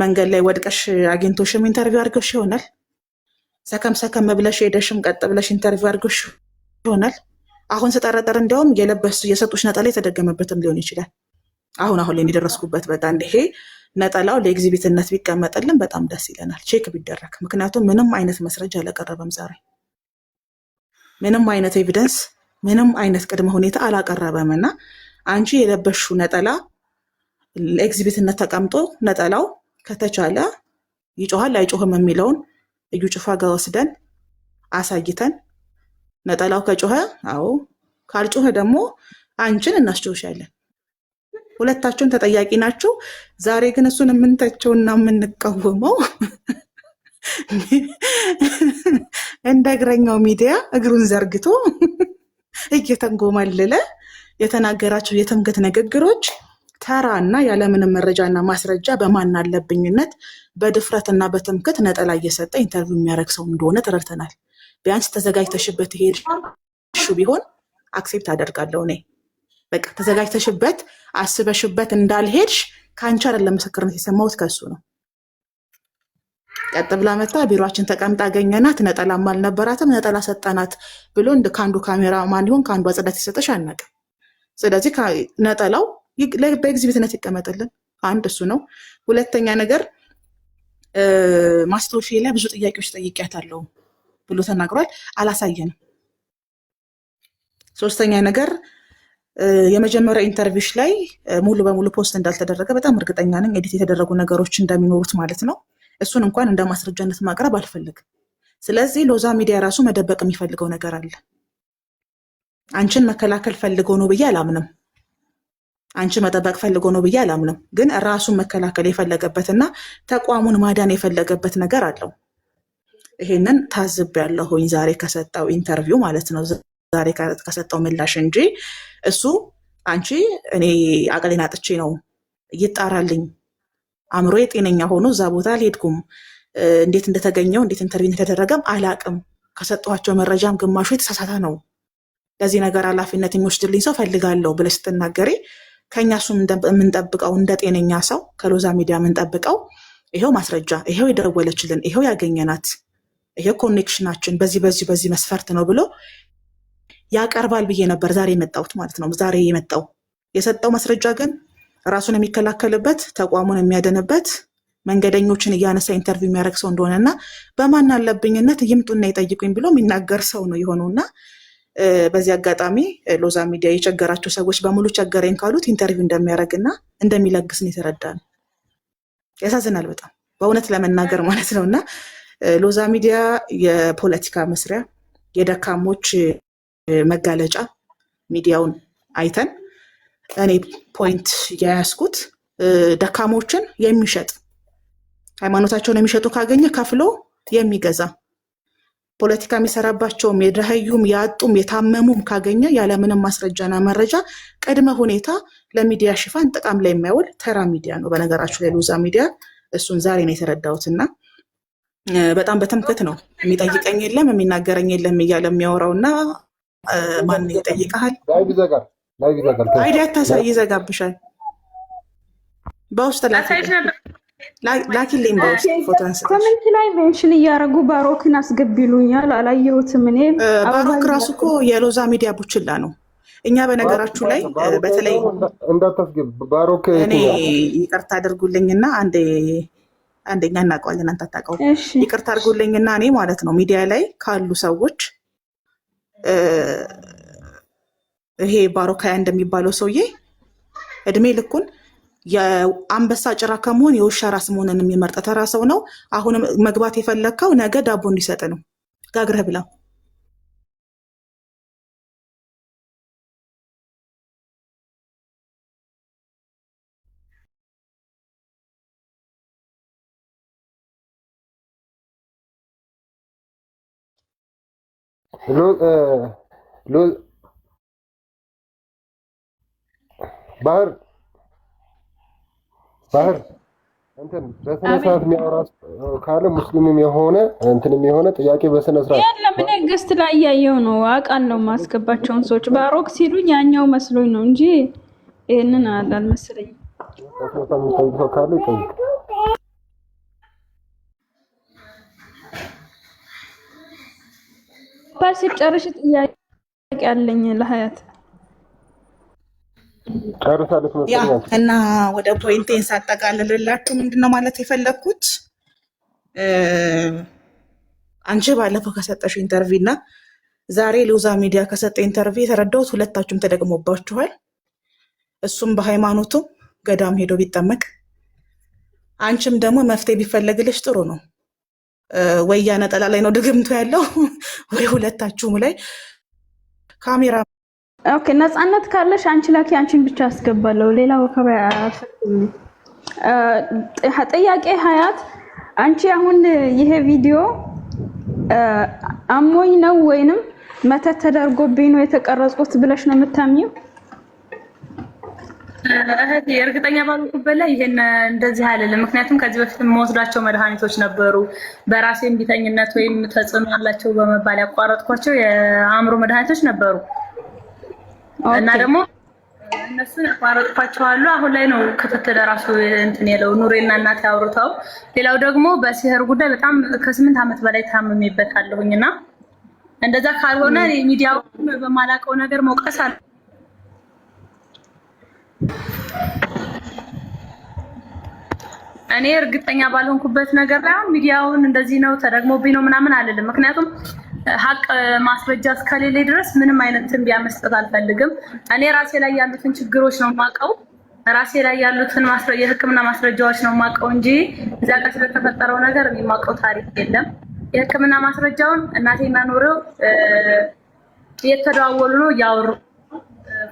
መንገድ ላይ ወድቀሽ አግኝቶሽም ኢንተርቪው አድርገሽ ይሆናል። ሰከም ብለሽ ሄደሽም ቀጥ ብለሽ ኢንተርቪው አድርገሽ ይሆናል። አሁን ስጠረጠር እንዲያውም የሰጡሽ ነጠላ የተደገመበትም ሊሆን ይችላል። አሁን ላይ የደረስኩበት በቃ ይሄ ነጠላው ለኤግዚቢትነት ቢቀመጥልን በጣም ደስ ይለናል፣ ቼክ ቢደረግ። ምክንያቱም ምንም አይነት መስረጃ አላቀረበም ዛሬ፣ ምንም አይነት ኤቪደንስ፣ ምንም አይነት ቅድመ ሁኔታ አላቀረበም እና አንቺ የለበሽው ነጠላ ለኤግዚቢትነት ተቀምጦ ነጠላው ከተቻለ ይጮሃል አይጮህም የሚለውን እዩ ጭፋ ጋር ወስደን አሳይተን ነጠላው ከጮኸ አዎ፣ ካልጮኸ ደግሞ አንቺን እናስጮሻለን። ሁለታቸውን ተጠያቂ ናቸው። ዛሬ ግን እሱን የምንተቸውና የምንቃወመው እንደ እግረኛው ሚዲያ እግሩን ዘርግቶ እየተንጎማለለ የተናገራቸው የትምክህት ንግግሮች ተራና ያለምንም መረጃና ማስረጃ በማን አለብኝነት በድፍረትና በትምክህት ነጠላ እየሰጠ ኢንተርቪው የሚያደርግ ሰው እንደሆነ ተረድተናል። ቢያንስ ተዘጋጅተሽበት ሄድሽ ቢሆን አክሴፕት አደርጋለሁ እኔ። በቃ ተዘጋጅተሽበት አስበሽበት እንዳልሄድሽ ከአንቺ አይደለም ምስክርነት የሰማሁት ከሱ ነው። ቀጥ ብላ መጣ ቢሮአችን ተቀምጣ አገኘናት፣ ነጠላም አልነበራትም፣ ነጠላ ሰጠናት ብሎ ከአንዱ ካሜራ ማን ይሆን ከአንዱ አጽዳት የሰጠሽ አናውቅም። ስለዚህ ነጠላው በኤግዚቢትነት ይቀመጥልን። አንድ እሱ ነው። ሁለተኛ ነገር ማስታወሻ ላይ ብዙ ጥያቄዎች ጠይቄያታለሁ ብሎ ተናግሯል፣ አላሳየንም። ሶስተኛ ነገር የመጀመሪያ ኢንተርቪውሽ ላይ ሙሉ በሙሉ ፖስት እንዳልተደረገ በጣም እርግጠኛ ነኝ። ኤዲት የተደረጉ ነገሮች እንደሚኖሩት ማለት ነው። እሱን እንኳን እንደ ማስረጃነት ማቅረብ አልፈልግም። ስለዚህ ሎዛ ሚዲያ ራሱ መደበቅ የሚፈልገው ነገር አለ። አንቺን መከላከል ፈልጎ ነው ብዬ አላምንም። አንቺ መጠበቅ ፈልጎ ነው ብዬ አላምንም። ግን ራሱን መከላከል የፈለገበትና ተቋሙን ማዳን የፈለገበት ነገር አለው። ይሄንን ታዝቤያለሁኝ ዛሬ ከሰጠው ኢንተርቪው ማለት ነው፣ ዛሬ ከሰጠው ምላሽ እንጂ እሱ አንቺ እኔ አቅሌን አጥቼ ነው ይጣራልኝ፣ አእምሮ የጤነኛ ሆኖ እዛ ቦታ አልሄድኩም፣ እንዴት እንደተገኘው እንዴት ኢንተርቪው እንደተደረገም አላቅም፣ ከሰጠኋቸው መረጃም ግማሹ የተሳሳተ ነው፣ ለዚህ ነገር ኃላፊነት የሚወስድልኝ ሰው ፈልጋለሁ ብለሽ ስትናገሪ ከኛ እሱ የምንጠብቀው እንደ ጤነኛ ሰው ከሎዛ ሚዲያ የምንጠብቀው ይሄው ማስረጃ፣ ይሄው የደወለችልን፣ ይሄው ያገኘናት፣ ይሄው ኮኔክሽናችን በዚህ መስፈርት ነው ብሎ ያቀርባል ብዬ ነበር ዛሬ የመጣሁት ማለት ነው። ዛሬ የመጣው የሰጠው ማስረጃ ግን ራሱን የሚከላከልበት ተቋሙን የሚያደንበት መንገደኞችን እያነሳ ኢንተርቪው የሚያደርግ ሰው እንደሆነና በማን አለብኝነት ይምጡና ይጠይቁኝ ብሎ የሚናገር ሰው ነው የሆነውና በዚህ አጋጣሚ ሎዛ ሚዲያ የቸገራቸው ሰዎች በሙሉ ቸገረኝ ካሉት ኢንተርቪው እንደሚያደርግና እንደሚለግስ ነው የተረዳነው። ያሳዝናል በጣም በእውነት ለመናገር ማለት ነውና ሎዛ ሚዲያ የፖለቲካ መስሪያ የደካሞች መጋለጫ ሚዲያውን አይተን እኔ ፖይንት የያዝኩት ደካሞችን የሚሸጥ ሃይማኖታቸውን የሚሸጡ ካገኘ ከፍሎ የሚገዛ ፖለቲካ የሚሰራባቸውም የደኸዩም ያጡም የታመሙም ካገኘ ያለምንም ማስረጃና መረጃ ቅድመ ሁኔታ ለሚዲያ ሽፋን ጥቅም ላይ የሚያውል ተራ ሚዲያ ነው። በነገራችሁ ላይ ሎዛ ሚዲያ እሱን ዛሬ ነው የተረዳሁትና በጣም በትምክህት ነው የሚጠይቀኝ የለም የሚናገረኝ የለም እያለ የሚያወራውና ማን ይጠይቃል? አይዲያ ታሳይ ይዘጋብሻል። በውስጥ ላኪልኝ በውስጥ ፎቶ አንስተሽ ኮሜንት ላይ ሜንሽን እያደረጉ ባሮክን አስገቢሉኛል። አላየሁትም እኔ። ባሮክ ራሱ እኮ የሎዛ ሚዲያ ቡችላ ነው። እኛ በነገራችሁ ላይ በተለይ እንዳታስገብ ባሮክ እኔ ይቅርታ አድርጉልኝና አንደኛ እናውቀዋለን እናንተ አታውቀውም። ይቅርታ አድርጉልኝና እኔ ማለት ነው ሚዲያ ላይ ካሉ ሰዎች ይሄ ባሮካያ እንደሚባለው ሰውዬ እድሜ ልኩን የአንበሳ ጭራ ከመሆን የውሻ ራስ መሆንን የሚመርጥ ተራ ሰው ነው። አሁንም መግባት የፈለግከው ነገ ዳቦ እንዲሰጥ ነው። ጋግረህ ብላ ባህር እንትን በስነ ስርዓት የሚያወራ ካለ ሙስሊምም የሆነ እንትንም የሆነ ጥያቄ በስነ ስርዓት ለምን ገስት ላይ እያየሁ ነው። አውቃለሁ ማስገባቸውን ሰዎች ባሮክ ሲሉኝ ያኛው መስሎኝ ነው እንጂ ይሄንን አልመሰለኝም። ካለ ይጠይቅ። ሲጨርሽ ጥያቄ አለኝ ለሀያት ጨርሳለች መሰለኝ። እና ወደ ፖይንቴን ሳጠቃልልላችሁ ምንድነው ማለት የፈለግኩት አንቺ ባለፈው ከሰጠሽ ኢንተርቪው እና ዛሬ ሎዛ ሚዲያ ከሰጠ ኢንተርቪው የተረዳሁት ሁለታችሁም ተደግሞባችኋል። እሱም በሃይማኖቱ ገዳም ሄዶ ቢጠመቅ፣ አንቺም ደግሞ መፍትሄ ቢፈለግልሽ ጥሩ ነው። ወይ ያ ነጠላ ላይ ነው ድግምቱ ያለው ወይ ሁለታችሁም ላይ ካሜራ። ኦኬ ነፃነት ካለሽ አንቺ ላኪ፣ አንቺን ብቻ አስገባለሁ። ሌላ ወከባ አልፈልግም። ጥያቄ ሀያት፣ አንቺ አሁን ይሄ ቪዲዮ አሞኝ ነው ወይንም መተት ተደርጎብኝ ነው የተቀረጽኩት ብለሽ ነው የምታምኚው? እህቴ እርግጠኛ ባልኩበት ላይ ይሄን እንደዚህ አይደለም። ምክንያቱም ከዚህ በፊት የምወስዳቸው መድኃኒቶች ነበሩ በራሴ እምቢተኝነት ወይም ተጽዕኖ ያላቸው በመባል ያቋረጥኳቸው የአእምሮ መድኃኒቶች ነበሩ እና ደግሞ እነሱን ያቋረጥኳቸዋለሁ። አሁን ላይ ነው ክትትል ራሱ እንትን ያለው ኑሬና እናቴ አውርተው። ሌላው ደግሞ በሲህር ጉዳይ በጣም ከ8 ዓመት በላይ ታምሜበታለሁኝና እንደዛ ካልሆነ ሚዲያው በማላውቀው ነገር መውቀስ አለ። እኔ እርግጠኛ ባልሆንኩበት ነገር ላይ ሚዲያውን እንደዚህ ነው ተደግሞብኝ ነው ምናምን አልልም። ምክንያቱም ሀቅ ማስረጃ እስከሌለ ድረስ ምንም አይነት ትንቢያ መስጠት አልፈልግም። እኔ ራሴ ላይ ያሉትን ችግሮች ነው የማውቀው፣ ራሴ ላይ ያሉትን የሕክምና ማስረጃዎች ነው የማውቀው እንጂ እዛ ጋር ስለተፈጠረው ነገር የማውቀው ታሪክ የለም። የሕክምና ማስረጃውን እናቴና ኑሬው እየተደዋወሉ ነው እያወሩ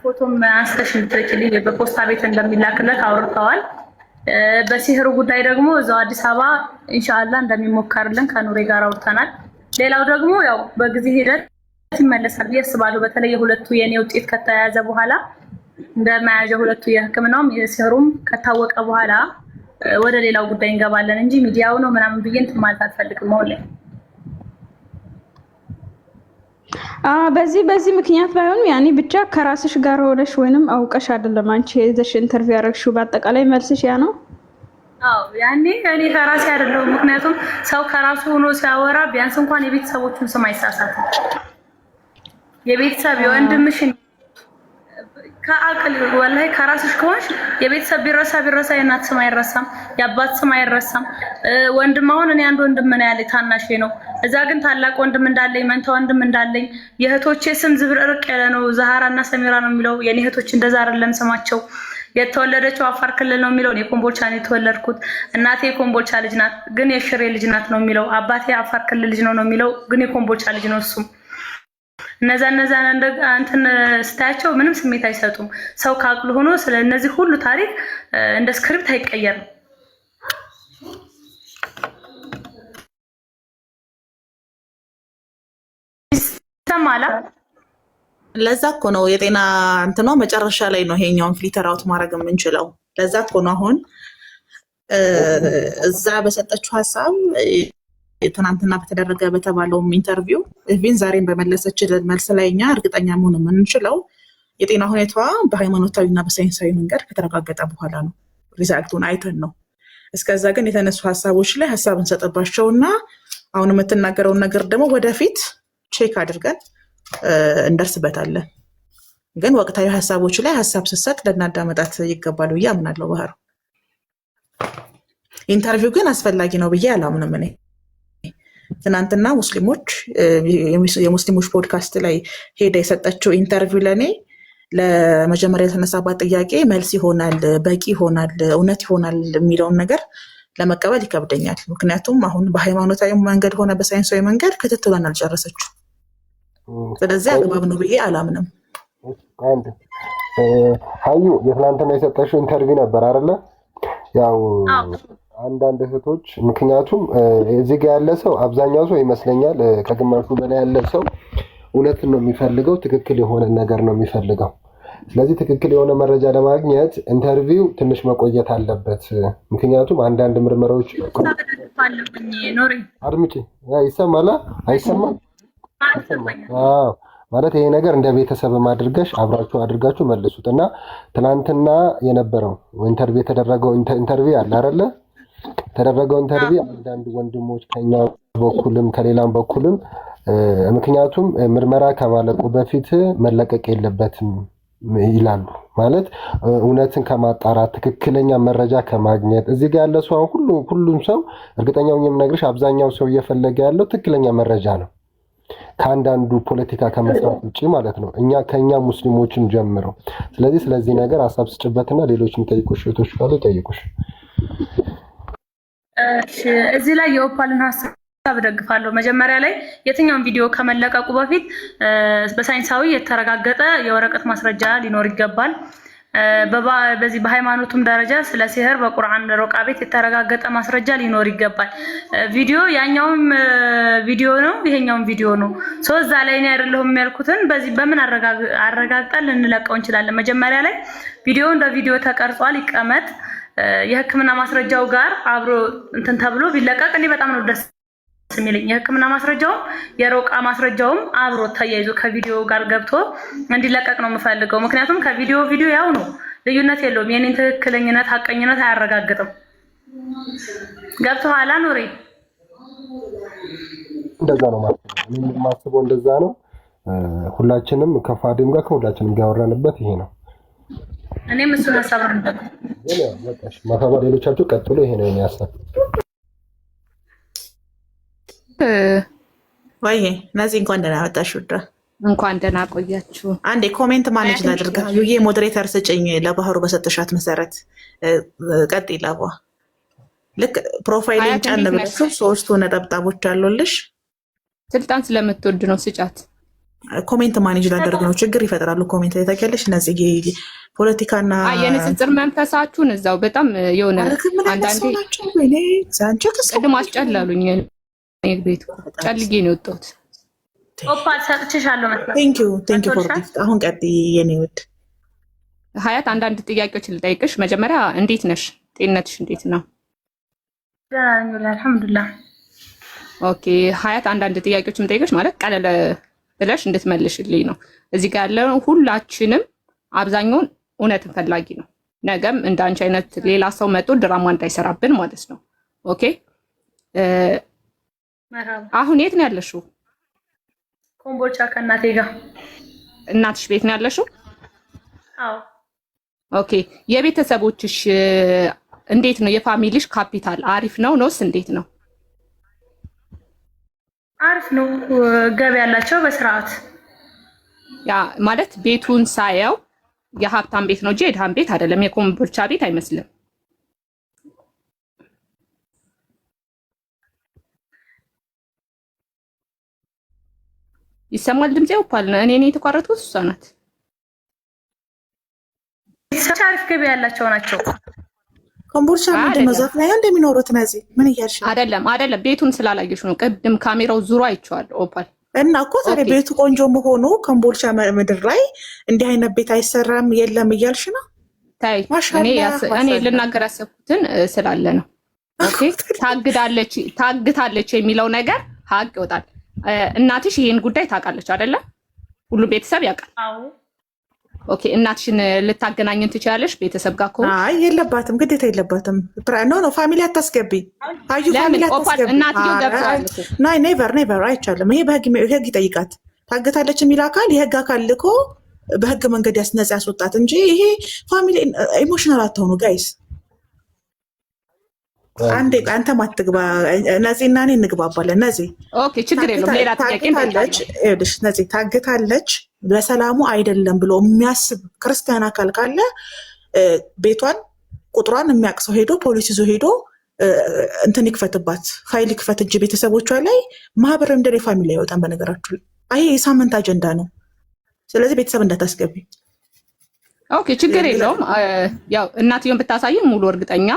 ፎቶም አንስተሽ እንድትልኪልኝ በፖስታ ቤት እንደሚላክለት አውርተዋል። በሲህሩ ጉዳይ ደግሞ እዛው አዲስ አበባ ኢንሻአላህ እንደሚሞከርልን ከኑሬ ጋር አውርተናል። ሌላው ደግሞ ያው በጊዜ ሂደት ይመለሳል ብዬ አስባለሁ። በተለይ የሁለቱ የኔ ውጤት ከተያዘ በኋላ እንደማያጀ ሁለቱ የህክምናውም የሲህሩም ከታወቀ በኋላ ወደ ሌላው ጉዳይ እንገባለን እንጂ ሚዲያው ነው ምናምን ብዬ እንትን ማለት አልፈልግም። ሆነ በዚህ ምክንያት ባይሆን ያኔ ብቻ ከራስሽ ጋር ሆነሽ ወይንም አውቀሽ አይደለም አንቺ የዘሽ ኢንተርቪው ያደረግሽው በአጠቃላይ መልስሽ ያ ነው? አዎ ያኔ እኔ ከራሴ አይደለም። ምክንያቱም ሰው ከራሱ ሆኖ ሲያወራ ቢያንስ እንኳን የቤተሰቦቹን ስም አይሳሳትም። የቤተሰብ የወንድምሽን ከአቅል ወላሂ ከራስሽ ከሆንሽ የቤተሰብ ቢረሳ የእናት ስም አይረሳም፣ የአባት ስም አይረሳም። ወንድም አሁን እኔ አንድ ወንድም ነው ያለኝ ታናሽ ነው። እዛ ግን ታላቅ ወንድም እንዳለኝ መንታ ወንድም እንዳለኝ የእህቶቼ ስም ዝብርቅርቅ ያለ ነው። ዛሃራ እና ሰሚራ ነው የሚለው። የኔ እህቶች እንደዛ አይደለም ስማቸው። የተወለደችው አፋር ክልል ነው የሚለው። እኔ ኮምቦልቻ ነው የተወለድኩት። እናቴ የኮምቦልቻ ልጅ ናት ግን የሽሬ ልጅ ናት ነው የሚለው። አባቴ አፋር ክልል ልጅ ነው የሚለው ግን የኮምቦልቻ ልጅ ነው እሱም። እነዛ እንትን ስታያቸው ምንም ስሜት አይሰጡም። ሰው ከአቅሉ ሆኖ ስለ እነዚህ ሁሉ ታሪክ እንደ ስክሪፕት አይቀየርም። ይሰማላ። ለዛ እኮ ነው የጤና እንትኗ መጨረሻ ላይ ነው ይሄኛውን ፍሊተር አውት ማድረግ የምንችለው። ለዛ እኮ ነው አሁን እዛ በሰጠችው ሀሳብ ትናንትና በተደረገ በተባለውም ኢንተርቪው ኢቭን ዛሬም በመለሰችልን መልስ ላይ እኛ እርግጠኛ መሆን የምንችለው የጤና ሁኔታዋ በሃይማኖታዊና በሳይንሳዊ መንገድ ከተረጋገጠ በኋላ ነው። ሪዛልቱን አይተን ነው። እስከዛ ግን የተነሱ ሀሳቦች ላይ ሀሳብ እንሰጥባቸውና አሁን የምትናገረውን ነገር ደግሞ ወደፊት ቼክ አድርገን እንደርስበታለን። ግን ወቅታዊ ሀሳቦች ላይ ሀሳብ ስትሰጥ ልናዳመጣት ይገባል ብዬ አምናለሁ። ባህሩ ኢንተርቪው ግን አስፈላጊ ነው ብዬ አላምንም እኔ። ትናንትና የሙስሊሞች ፖድካስት ላይ ሄዳ የሰጠችው ኢንተርቪው ለእኔ ለመጀመሪያ የተነሳባት ጥያቄ መልስ ይሆናል፣ በቂ ይሆናል፣ እውነት ይሆናል የሚለውን ነገር ለመቀበል ይከብደኛል። ምክንያቱም አሁን በሃይማኖታዊ መንገድ ሆነ በሳይንሳዊ መንገድ ክትትሏን አልጨረሰችው። ስለዚህ አግባብ ነው ብዬ አላምንም። ሀዩ የትናንትና የሰጠችው ኢንተርቪው ነበር አይደለ? ያው አንዳንድ እህቶች ምክንያቱም እዚህ ጋር ያለ ሰው አብዛኛው ሰው ይመስለኛል ከግማሹ በላይ ያለ ሰው እውነትን ነው የሚፈልገው፣ ትክክል የሆነ ነገር ነው የሚፈልገው። ስለዚህ ትክክል የሆነ መረጃ ለማግኘት ኢንተርቪው ትንሽ መቆየት አለበት። ምክንያቱም አንዳንድ ምርመራዎች አድምጪ ይሰማል አይሰማም? አዎ ማለት ይሄ ነገር እንደ ቤተሰብ አድርገሽ አድርጋችሁ መልሱት እና ትናንትና የነበረው ኢንተርቪው የተደረገው ኢንተርቪው አለ አይደለ? የተደረገው ኢንተርቪው አንዳንድ ወንድሞች ከኛ በኩልም ከሌላም በኩልም ምክንያቱም ምርመራ ከማለቁ በፊት መለቀቅ የለበትም ይላሉ። ማለት እውነትን ከማጣራት ትክክለኛ መረጃ ከማግኘት እዚህ ጋር ያለ ሰው ሁሉም ሰው እርግጠኛው የምነግርሽ አብዛኛው ሰው እየፈለገ ያለው ትክክለኛ መረጃ ነው፣ ከአንዳንዱ ፖለቲካ ከመስራት ውጭ ማለት ነው፣ ከኛ ሙስሊሞችን ጀምረው። ስለዚህ ነገር ሀሳብ ስጭበትና ሌሎች የሚጠይቁሽ እህቶች ካሉ ጠይቁሽ። እዚህ ላይ የኦፓልን ሀሳብ እደግፋለሁ። መጀመሪያ ላይ የትኛውን ቪዲዮ ከመለቀቁ በፊት በሳይንሳዊ የተረጋገጠ የወረቀት ማስረጃ ሊኖር ይገባል። በዚህ በሃይማኖቱም ደረጃ ስለ ሲህር በቁርአን ሩቃ ቤት የተረጋገጠ ማስረጃ ሊኖር ይገባል። ቪዲዮ ያኛውም ቪዲዮ ነው፣ ይሄኛውም ቪዲዮ ነው። እዛ ላይ እኔ አይደለሁም ያልኩትን በዚህ በምን አረጋግጠን ልንለቀው እንችላለን? መጀመሪያ ላይ ቪዲዮ እንደ ቪዲዮ ተቀርጿል ይቀመጥ፣ የህክምና ማስረጃው ጋር አብሮ እንትን ተብሎ ቢለቀቅ እኔ በጣም ነው ደስ የሚለኝ። የህክምና ማስረጃውም የሩቃ ማስረጃውም አብሮ ተያይዞ ከቪዲዮ ጋር ገብቶ እንዲለቀቅ ነው የምፈልገው። ምክንያቱም ቪዲዮ ያው ነው፣ ልዩነት የለውም። የኔን ትክክለኝነት ሀቀኝነት አያረጋግጥም። ገብቶሃል ኑሪ? እንደዛ ነው ማስበው፣ እንደዛ ነው። ሁላችንም ከፋዲም ጋር ከሁላችንም ጋር ያወራንበት ይሄ ነው። እኔም እሱን ሀሳብ ነው ማሳባ። ሌሎቻችሁ ቀጥሎ ይሄ ነው የኔ ሀሳብ። ወይ ነዚህ እንኳን ደህና መጣሽ ውዳ። እንኳን ደህና ቆያችሁ። አንዴ ኮሜንት ማኔጅ ላድርጋ። ዩዬ ሞዴሬተር ስጭኝ ለባህሩ በሰጠሻት መሰረት ቀጥይ። ላቧ ልክ ፕሮፋይልን ጫን ብለሽው 3 ነጠብጣቦች አሉልሽ። ስልጣን ስለምትወድ ነው ስጫት። ኮሜንት ማኔጅ ላደርግ ነው። ችግር ይፈጥራሉ ኮሜንት ላይ ታውቂያለሽ። እነዚህ ፖለቲካና የንጽጽር መንፈሳችሁን እዛው በጣም የሆነ አንዳንዴ ቅድም አስጨላሉኝ። ቤት ጨልጌ ነው የወጣሁት። ኦፓል ሰጥቼሻለሁ መሰለኝ። ቴንክ ዩ ፎር ጊፍት። አሁን ቀጥይ የኔ ውድ ሀያት። አንዳንድ ጥያቄዎች ልጠይቅሽ። መጀመሪያ እንዴት ነሽ? ጤንነትሽ እንዴት ነው? ደህና ነኝ አልሐምዱሊላህ። ኦኬ ሀያት፣ አንዳንድ ጥያቄዎች የምጠይቅሽ ማለት ቀለል ብለሽ እንድትመልሽልኝ ነው። እዚህ ጋር ያለው ሁላችንም አብዛኛውን እውነትን ፈላጊ ነው። ነገም እንዳንቺ አይነት ሌላ ሰው መጥቶ ድራማ እንዳይሰራብን ማለት ነው። ኦኬ አሁን የት ነው ያለሽው? ኮምቦልቻ ከእናቴ ጋር። እናትሽ ቤት ነው ያለሽው? አዎ። ኦኬ የቤተሰቦችሽ እንዴት ነው? የፋሚሊሽ ካፒታል አሪፍ ነው ነውስ እንዴት ነው? አሪፍ ነው። ገቢ ያላቸው በስርዓት ያ ማለት ቤቱን ሳየው የሀብታም ቤት ነው እንጂ የድሃም ቤት አይደለም። የኮምቦልቻ ቤት አይመስልም። ይሰማል ድምጼ? ኦፓል ነው እኔ የተቋረጥኩት እሷ ናት። አሪፍ ገቢ ያላቸው ናቸው። ኮምቦልቻ ምንድን ነው? ዛፍ ላይ እንደሚኖሩት ነዚህ ምን እያልሽ? አይደለም ቤቱን ስላላየሽ ነው። ቅድም ካሜራው ዙሮ አይቼዋለሁ። ኦፓል እና እኮ ታዲያ ቤቱ ቆንጆ መሆኑ ኮምቦልቻ ምድር ላይ እንዲህ አይነት ቤት አይሰራም የለም እያልሽ ነው? ታይ እኔ ልናገር ያሰብኩትን ስላለ ነው። ኦኬ ታግታለች የሚለው ነገር ሀቅ ይወጣል። እናትሽ ይሄን ጉዳይ ታውቃለች አይደለ? ሁሉ ቤተሰብ ያውቃል። አዎ ኦኬ እናትሽን ልታገናኘን ትችላለሽ ቤተሰብ ጋር ከሆነ? አይ የለባትም፣ ግዴታ የለባትም። ኖ ፋሚሊ አታስገቢ። አዩ ፋሚሊ አታስገቢ። እናትየው ገብታለች። ናይ ኔቨር አይቻልም። ይሄ በህግ ይጠይቃት። ታግታለች የሚል አካል የህግ አካል ልኮ በህግ መንገድ ነፃ ያስወጣት እንጂ ይሄ ፋሚሊ ኢሞሽናል አትሆኑ ጋይስ። አንዴ አንተ ማትግባ ነፂና እኔ እንግባባለን። ነፂ ኦኬ ችግር የለውም። ሌላ ጥያቄ ነፂ ታግታለች በሰላሙ አይደለም ብሎ የሚያስብ ክርስቲያን አካል ካለ ቤቷን ቁጥሯን የሚያቅሰው ሄዶ ፖሊስ ይዞ ሄዶ እንትን ይክፈትባት፣ ፋይል ይክፈት እንጂ ቤተሰቦቿ ላይ ማህበር እንደሌ ፋሚሊ አይወጣም። በነገራችሁ ይሄ የሳምንት አጀንዳ ነው። ስለዚህ ቤተሰብ እንዳታስገቢ። ኦኬ ችግር የለውም። ያው እናትየውን ብታሳይን ሙሉ እርግጠኛ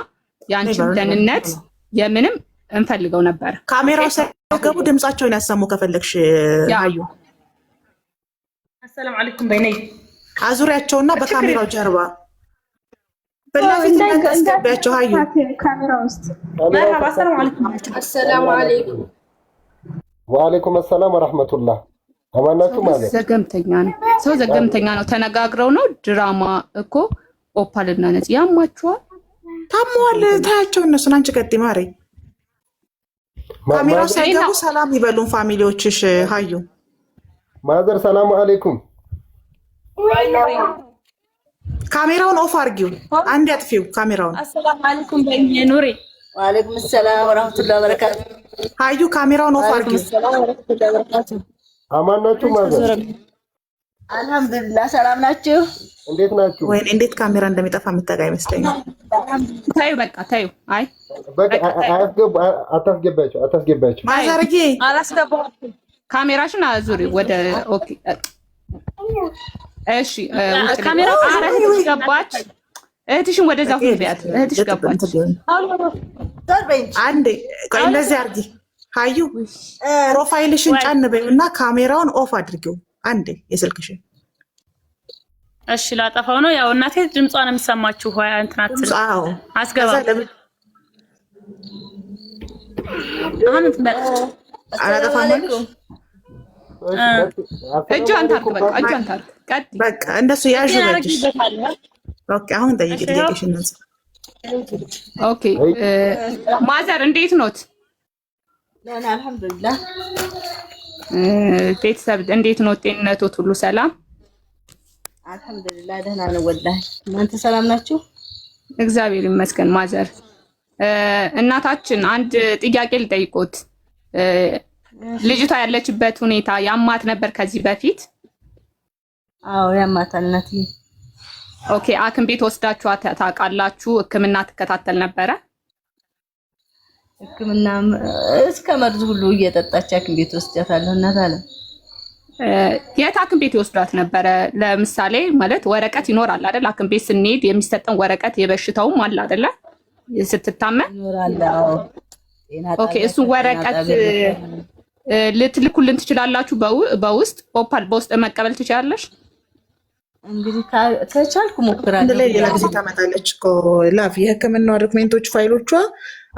የአንቺን ደህንነት የምንም እንፈልገው ነበር። ካሜራው ሳይገቡ ድምጻቸውን ያሰሙ ከፈለግሽ አዩ። አሰላሙ አለይኩም በይነይ አዙሪያቸውና በካሜራው ጀርባ በላፊት እንዳታስገቢያቸው። አዩ ካሜራ ውስጥ መርሐባ። አሰላሙ አለይኩም። አሰላሙ አለይኩም። ወአለይኩም ሰላም ወራህመቱላህ። አማናችሁ ማለት ዘገምተኛ ነው ሰው ዘገምተኛ ነው። ተነጋግረው ነው ድራማ እኮ ኦፓልና ነፂ ያማችኋል። ታሟል። ታያቸው እነሱን። አንቺ ቀጥ ማሪ ካሜራው ሳይገቡ ሰላም ይበሉን ፋሚሊዎችሽ። ሀዩ ማዘር ሰላም አለይኩም። ካሜራውን ኦፍ አርጊው። አንድ ያጥፊው ካሜራውን። አሰላሙ አለይኩም በይነይ ኑሪ። ወአለይኩም ሰላም ወራህመቱላሂ ወበረካቱ። ሀዩ ካሜራውን ኦፍ አርጊው። አማናችሁ ማዘር? አልሐምዱሊላህ ሰላም ናችሁ? እንዴት ናችሁ? ወይ እንዴት ካሜራ እንደሚጠፋ የምታውቅ አይመስለኝም። ታዩ በቃ ታዩ። አይ በቃ አታስገባቸው። ማዘርጌ አላስገባሁም። ካሜራሽን አዙሪ ወደ ኦኬ። እሺ ካሜራው እህትሽ ገባች። እህትሽን ወደዛ ሁሉ ቢያት እህትሽ ገባች። አንዴ ቆይ እንደዚህ አርጊ ሀዩ። ፕሮፋይልሽን ጫን በይውና ካሜራውን ኦፍ አድርጊው አንዴ የስልክሽን። እሺ ላጠፋው ነው። ያው እናቴ ድምጿ ነው የሚሰማችሁ። ሆያ እንትናት አስገባ አሁን ትመጣች። አላጠፋም። እጇን ታርክ በቃ እጇን ታርክ። ቀጥ በቃ እንደሱ ያዥ በጅሽ። ኦኬ አሁን ጠይቂ ጥያቄሽን ነው። ኦኬ ማዘር እንዴት ኖት? ደህና አልሐምዱሊላህ። ቤተሰብ እንዴት ነው? ጤንነቶት ሁሉ ሰላም? አልሐምዱሊላህ ደህና ነው ወላሂ። እናንተ ሰላም ናችሁ? እግዚአብሔር ይመስገን። ማዘር እናታችን አንድ ጥያቄ ልጠይቆት። ልጅቷ ያለችበት ሁኔታ ያማት ነበር ከዚህ በፊት? አዎ ያማታል እናትዬ። ኦኬ ሐኪም ቤት ወስዳችኋት ታውቃላችሁ? ሕክምና ትከታተል ነበረ? ሕክምና እስከ መርዝ ሁሉ እየጠጣች ሐኪም ቤት ወስጃታለሁ። እናት አለ የት ሐኪም ቤት ይወስዷት ነበረ? ለምሳሌ ማለት ወረቀት ይኖራል አይደል? ሐኪም ቤት ስንሄድ የሚሰጠን ወረቀት የበሽታውም አለ አይደለ? ስትታመም ይኖራል። ኦኬ እሱን ወረቀት ልትልኩልን ትችላላችሁ? በውስጥ ኦፓል በውስጥ መቀበል ትችላለሽ? እንግዲህ ከቻልኩ ሞክራለሁ። ሌላ ጊዜ ታመጣለች እኮ ላፍ የህክምና ዶክሜንቶች ፋይሎቿ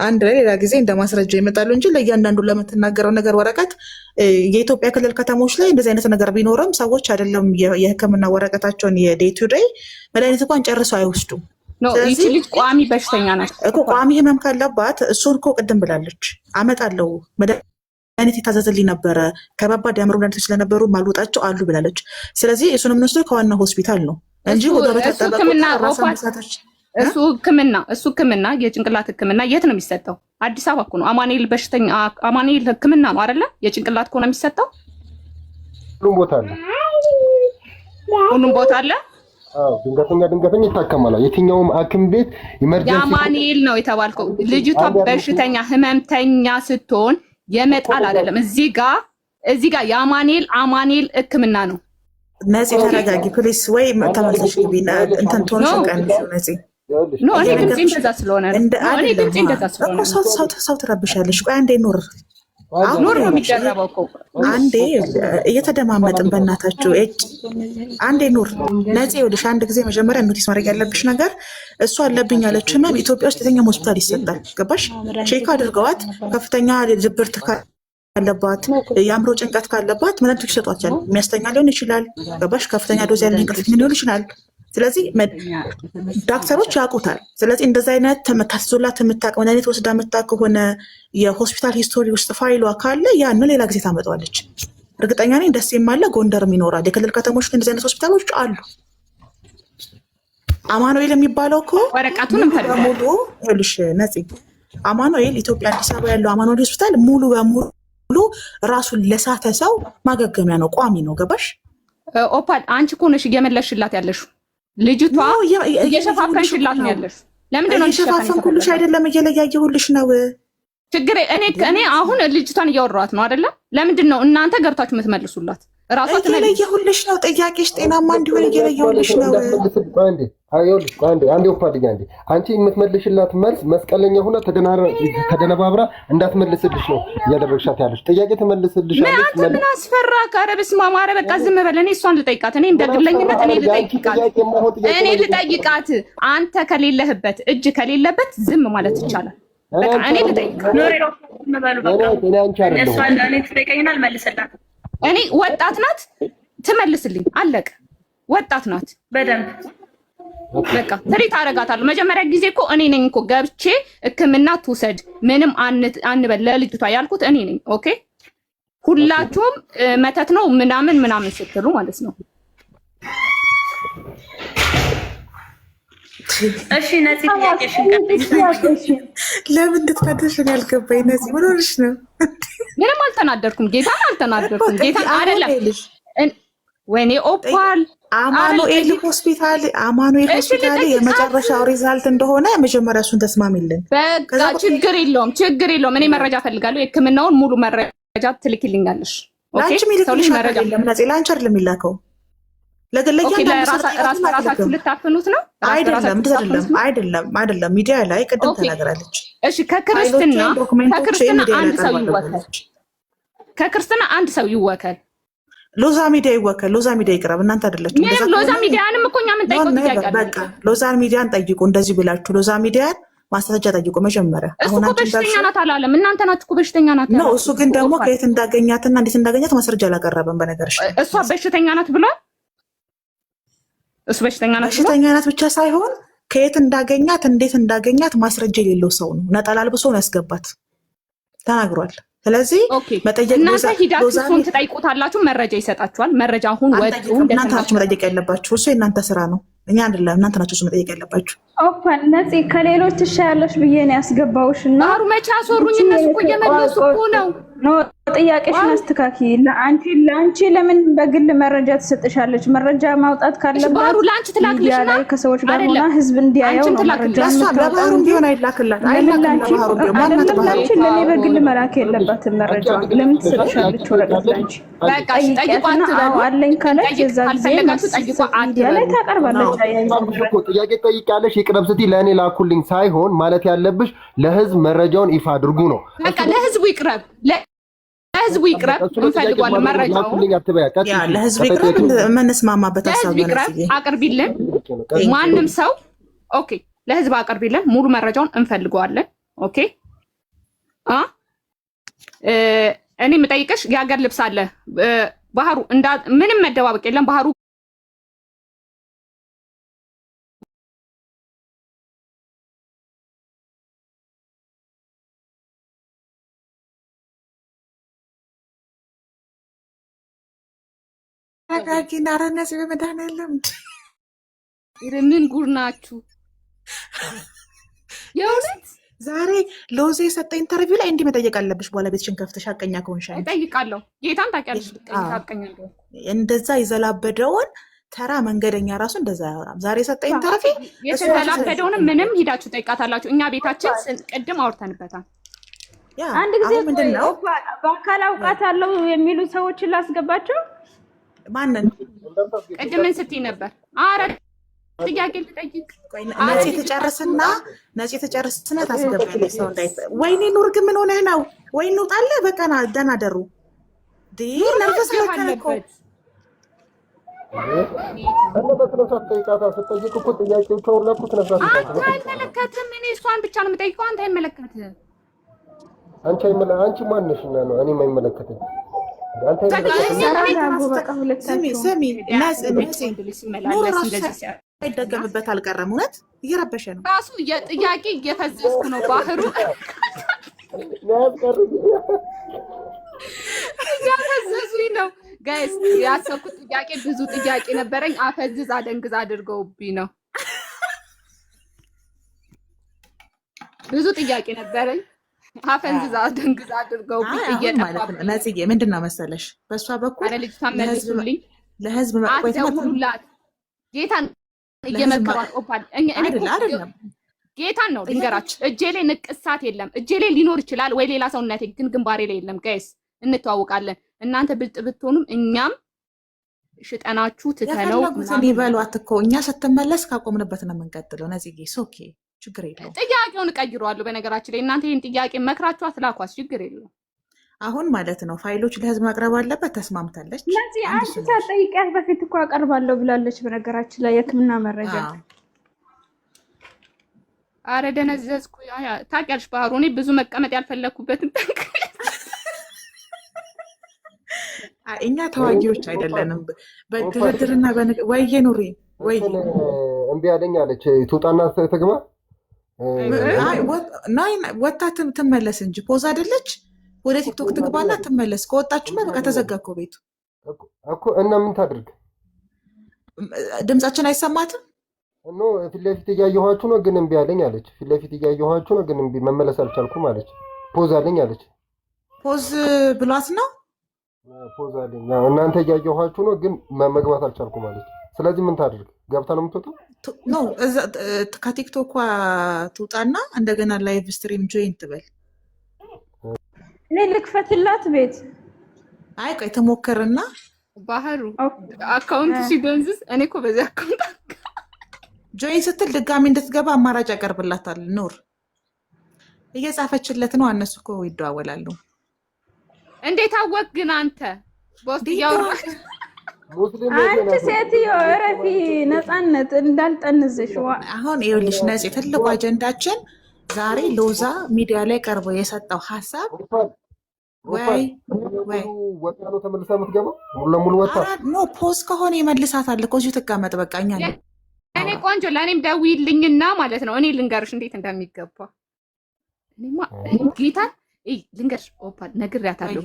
አንድ ላይ ሌላ ጊዜ እንደ ማስረጃ ይመጣሉ እንጂ ለእያንዳንዱ ለምትናገረው ነገር ወረቀት የኢትዮጵያ ክልል ከተሞች ላይ እንደዚህ አይነት ነገር ቢኖርም ሰዎች አይደለም የህክምና ወረቀታቸውን የዴይ ቱ ዴይ መድኃኒት እንኳን ጨርሰው አይወስዱም። ይቺ ልጅ ቋሚ በሽተኛ ናት እኮ ቋሚ ህመም ካለባት እሱን እኮ ቅድም ብላለች። አመጣለሁ መድኃኒት የታዘዘልኝ ነበረ ከባባድ የአእምሮ መድኃኒቶች ስለነበሩ ማልወጣቸው አሉ ብላለች። ስለዚህ እሱን የምንወስደው ከዋና ሆስፒታል ነው እንጂ ወደ እሱ ህክምና የጭንቅላት ህክምና የት ነው የሚሰጠው? አዲስ አበባ እኮ ነው። አማኑኤል በሽተኛ አማኑኤል ህክምና ነው አይደለ? የጭንቅላት እኮ ነው የሚሰጠው። ሁሉም ቦታ አለ። ሁሉም ቦታ አለ። አዎ ድንገተኛ ይታከማል። የትኛውም ሐኪም ቤት ኢመርጀንሲ የአማኑኤል ነው የተባልከው። ልጅቷ በሽተኛ ህመምተኛ ስትሆን የመጣል አይደለም። እዚህ ጋር የአማኑኤል ህክምና ነው። ነፂ ተረጋጊ ፕሊስ። ወይ ተመልሰሽ ግቢና እንትን ቶንሽ ቀንሽ ነፂ። ኖ እኔ ድምጼ እንደዛ ስለሆነ ነው። እኔ ድምጼ እንደዛ ስለሆነ ነው። ሰው ትረብሻለሽ። ቆይ አንዴ ኑር ኑር ነው የሚደረበው እኮ አንዴ እየተደማመጥን በእናታችሁ አንዴ ኑር ነፂ ይኸውልሽ አንድ ጊዜ መጀመሪያ ኖቲስ ማድረግ ያለብሽ ነገር እሱ አለብኝ ያለችው ህመም ኢትዮጵያ ውስጥ የትኛውም ሆስፒታል ይሰጣል ገባሽ ቼክ አድርገዋት ከፍተኛ ድብርት ካለባት የአእምሮ ጭንቀት ካለባት መድኃኒቶች ይሰጧታል የሚያስተኛ ሊሆን ይችላል ገባሽ ከፍተኛ ዶዝ ያለ እንቅልፍ ሊሆን ይችላል ስለዚህ ዶክተሮች ያውቁታል ስለዚህ እንደዛ አይነት ተመታስዞላት የምታውቅ መድኃኒት ወስዳ የምታውቅ ከሆነ የሆስፒታል ሂስቶሪ ውስጥ ፋይሏ ካለ ያንን ሌላ ጊዜ ታመጣዋለች እርግጠኛ ነኝ ደሴም አለ ጎንደርም ይኖራል የክልል ከተሞች እንደዚህ አይነት ሆስፒታሎች አሉ አማኑኤል የሚባለው እኮ ወረቀቱን ሙሉ ይኸውልሽ ነፂ አማኑኤል ኢትዮጵያ አዲስ አበባ ያለው አማኑኤል ሆስፒታል ሙሉ በሙሉ ራሱን ለሳተ ሰው ማገገሚያ ነው ቋሚ ነው ገባሽ ኦፓል አንቺ እኮ ነሽ እየመለስሽላት ያለሽው ልጅቷ እየሸፋፈንሽላት ነው ያለሽ ለምንድን ነው እየሸፋፈንኩልሽ አይደለም እየለያየሁልሽ ነው ችግር እኔ አሁን ልጅቷን እያወራኋት ነው አይደለ ለምንድን ነው እናንተ ገብታችሁ የምትመልሱላት ራሷ እየለየሁልሽ ነው ጥያቄሽ ጤናማ እንዲሆን እየለየሁልሽ ነው አንዴ ኦፓልኝ አንዴ አንቺ የምትመልሽላት መልስ መስቀለኛ ሆነ ተደነባብራ እንዳትመልስልሽ ነው እያደረግሻት ያለሽ ጥያቄ ትመልስልሻለች ምን አስፈራ ኧረ በስመ አብ ኧረ በቃ ዝም በል እኔ እሷን ልጠይቃት እኔ እንደግለኝነት እኔ ልጠይቃት አንተ ከሌለህበት እጅ ከሌለበት ዝም ማለት ይቻላል በቃ እኔ ልጠይቃት እኔ ወጣት ናት ትመልስልኝ አለቀ ወጣት ናት በደንብ በቃ ትሪት አደርጋታለሁ መጀመሪያ ጊዜ እኮ እኔ ነኝ እኮ ገብቼ ህክምና ትውሰድ ምንም አንበል ለልጅቷ ያልኩት እኔ ነኝ ኦኬ ሁላችሁም መተት ነው ምናምን ስትሉ ማለት ነው እሺ ነፂ ጥያቄሽን ቀጥይ ለምን እንድትፈተሽን ያልገባኝ ነፂ ምን ሆነሽ ነው ምንም አልተናደርኩም ጌታን አልተናደርኩም ጌታን አይደለም ወይኔ ኦፓል አማኑኤል ሆስፒታል የመጨረሻው ሪዛልት እንደሆነ መጀመሪያ እሱን ተስማሚልን በቃ ችግር የለውም እኔ መረጃ ፈልጋለሁ የህክምናውን ሙሉ መረጃ ትልክልኛለሽ ኦኬ ሰውልሽ መረጃ ነፂ ላንቺ አይደለም የሚላከው ለራሳችሁ ልታፍኑት ነው አይደለም ሚዲያ ላይ ቅድም ተናግራለች እሺ ከክርስትና አንድ ሰው ይወከል ሎዛ ሚዲያ ይወከል ሎዛ ሚዲያ ይቅረብ እናንተ አይደላችሁ ምንም ሎዛ ሚዲያንም እኮ እኛ ምን ጠይቀው ጥያቄ አለ በቃ ሎዛ ሚዲያን ጠይቁ እንደዚህ ብላችሁ ሎዛ ሚዲያን ማስተጃ ጠይቁ መጀመሪያ አሁን አንቺ በሽተኛ ናት አላለም እናንተ ናችሁ እኮ በሽተኛ ናት ነው እሱ ግን ደግሞ ከየት እንዳገኛትና እንዴት እንዳገኛት ማስረጃ አላቀረበም በነገርሽ እሷ በሽተኛ ናት ብሏል እሱ በሽተኛ ናት ብቻ ሳይሆን ከየት እንዳገኛት እንዴት እንዳገኛት ማስረጃ የሌለው ሰው ነው ነጠላ አልብሶ ነው ያስገባት ተናግሯል ስለዚህ መጠየቅ እናንተ ሂዳችሁ ትጠይቁታላችሁ መረጃ ይሰጣችኋል መረጃ አሁን ወጡ እናንተ ናችሁ መጠየቅ ያለባችሁ እሱ የእናንተ ስራ ነው እኛ አይደለም እናንተ ናችሁ መጠየቅ ያለባችሁ ኦፓል ነፂ ከሌሎች ትሻያለሽ ብዬ ነው ያስገባውሽና አሩ መቻ ሶሩኝ እነሱ እኮ እየመለሱ እኮ ነው ኖ ጥያቄሽን አስተካኪ ለአንቺ ለምን በግል መረጃ ትሰጥሻለች መረጃ ማውጣት ካለባት ባሩ ላንቺ ትላክልሽና ከሰዎች ጋር ሆና ህዝብ እንዲያየው ነው መረጃ ለባህሩ ቢሆን አይላክላት ለምን ለኔ በግል መላክ የለባትም መረጃ ለምን ትሰጥሻለች ወረቀት ላንቺ በቃ ጠይቋት አለኝ ካለች እዛ ጊዜ ሚዲያ ላይ ታቀርባለች ጥያቄ ጠይቃለሽ ይቅረብ ስትይ ለእኔ ላኩልኝ ሳይሆን ማለት ያለብሽ ለህዝብ መረጃውን ይፋ አድርጉ ነው በቃ ለህዝቡ ይቅረብ እንፈልጋለን መረጃው ለህዝብ ይቅረብ የምንስማማበት ሀሳብ ነው አቅርቢልን ማንም ሰው ኦኬ ለህዝብ አቅርቢልን ሙሉ መረጃውን እንፈልገዋለን ኦኬ እኔ የምጠይቅሽ የሀገር ልብስ አለ ባህሩ ምንም መደባበቅ የለም ባህሩ ታጋጊና አረነስ በመድኃኒዓለም ምን ጉድ ናችሁ የእውነት ዛሬ ሎዜ የሰጠ ኢንተርቪው ላይ እንዲህ መጠየቅ አለብሽ በኋላ ቤትሽን ከፍተሽ ሐቀኛ ከሆንሽ እጠይቃለሁ ጌታን ታውቂያለሽ ሐቀኛ እንደዛ ይዘላበደውን ተራ መንገደኛ ራሱ እንደዛ ያወራም ዛሬ የሰጠ ኢንተርቪው የተዘላበደውን ምንም ሂዳችሁ ጠይቃታላችሁ እኛ ቤታችን ቅድም አውርተንበታል አንድ ጊዜ ምንድነው በአካል አውቃታለሁ የሚሉ ሰዎችን ላስገባቸው ማንን ቅድምን ስትይ ነበር አረ ጥያቄ ልጠይቅ ነፂ ተጨርስና ታስገባለች ሰው እንዳይፈ ወይኔ ኑር ግን ምን ሆነህ ነው ወይ እንውጣለን። በቃ ደህና ደሩ ነርቨስ አለከነኮ እነ በስነስርዓት ጠይቃታ ስትጠይቅ እኮ ጥያቄዎች ሁሉ ስነስርዓት አንተ አይመለከትም። እኔ እሷን ብቻ ነው የምጠይቀው። አንተ አይመለከትም። አንቺ ማንሽ ነው እኔ የማይመለከተኝ አንተ ስሚ አይደገምበት አልቀረም። እውነት እየረበሸ ነው ራሱ ጥያቄ እየፈዘዝኩ ነው። ባህሩ እያፈዘዙኝ ነው ጋይስ። ያሰብኩት ጥያቄ ብዙ ጥያቄ ነበረኝ። አፈዝዝ አደንግዝ አድርገውብኝ ነው። ብዙ ጥያቄ ነበረኝ። አፈንዝዛ አደንግዝ አድርገውብኝ እየጠፋብኝ ነው። ነጽዬ ምንድን ነው መሰለሽ በእሷ በኩል ለህዝብ አትደውሉላት። ጌታን እየመከሯት ኦፓል አይደለም ጌታን ነው ልንገራችሁ። እጄ ላይ ንቅሳት የለም። እጄ ላይ ሊኖር ይችላል ወይ ሌላ ሰውነቴ ግን ግንባሬ ላይ የለም። ጋይስ እንተዋውቃለን። እናንተ ብልጥ ብትሆኑም እኛም ሽጠናችሁ ትተነው ሊበሏት እኮ እኛ ስትመለስ ካቆምንበት ነው የምንቀጥለው። ነጽዬ ሶኬ ችግር የለውም። ጥያቄውን እቀይረዋለሁ። በነገራችን ላይ እናንተ ይህን ጥያቄ መክራችሁ አትላኳስ፣ ችግር የለውም። አሁን ማለት ነው ፋይሎች ለህዝብ ማቅረብ አለበት። ተስማምታለች። ስለዚህ አንቺ ሳትጠይቂያት በፊት እኮ አቀርባለሁ ብላለች። በነገራችን ላይ የህክምና መረጃ አረ ደነዘዝኩ። ታውቂያለሽ ባህሩ፣ እኔ ብዙ መቀመጥ ያልፈለኩበትን እኛ ተዋጊዎች አይደለንም። በድርድርና ወይዬ ኑሪ ወይ እምቢ አለኝ አለች። ትውጣና ትግባ ወታ ትመለስ እንጂ ፖዝ አይደለች። ወደ ቲክቶክ ትግባና ትመለስ። ከወጣችማ በቃ ተዘጋ እኮ ቤቱ እኮ። እና ምን ታድርግ? ድምጻችን አይሰማትም። ፊት ለፊት እያየኋችሁ ነው ግን እምቢ አለኝ አለች። ፊት ለፊት እያየኋችሁ ነው ግን እምቢ መመለስ አልቻልኩም አለች። ፖዝ አለኝ አለች። ፖዝ ብሏት ነው ፖዝ አለኝ። እናንተ እያየኋችሁ ነው ግን መግባት አልቻልኩም አለች። ስለዚህ ምን ታድርግ? ገብታ ነው የምትወጣው? ኖ ከቲክቶኳ ትውጣና እንደገና ላይቭ ስትሪም ጆይን ትበል። እኔ ልክፈትላት ቤት። አይ ቆይ ተሞከርና ባህሩ አካውንት ሲደንዝዝ እኔ እኮ በዚህ አካውንት ጆይን ስትል ድጋሚ እንድትገባ አማራጭ ያቀርብላታል። ኖር እየጻፈችለት ነው። እነሱ እኮ ይደዋወላሉ። እንዴት አወቅ ግን አንተ? ቦስ ያወራ አንቺ ሴትዮ እረፊ። ነፃነት እንዳልጠንዝሽ። አሁን ይኸውልሽ ነፂ፣ ትልቁ አጀንዳችን ዛሬ ሎዛ ሚዲያ ላይ ቀርቦ የሰጠው ሀሳብ ወይ ወጣ ነው ተመልሳ የምትገባው ሙሉ ለሙሉ ወጣ ኖ ፖዝ ከሆነ ይመልሳታል እኮ እዚሁ ትቀመጥ። በቃ እኛ እኔ ቆንጆ ለእኔም ደውይልኝና ማለት ነው እኔ ልንገርሽ እንዴት እንደሚገባ። እኔማ ጌታን ልንገርሽ ኦፓል ነግሬያታለሁ።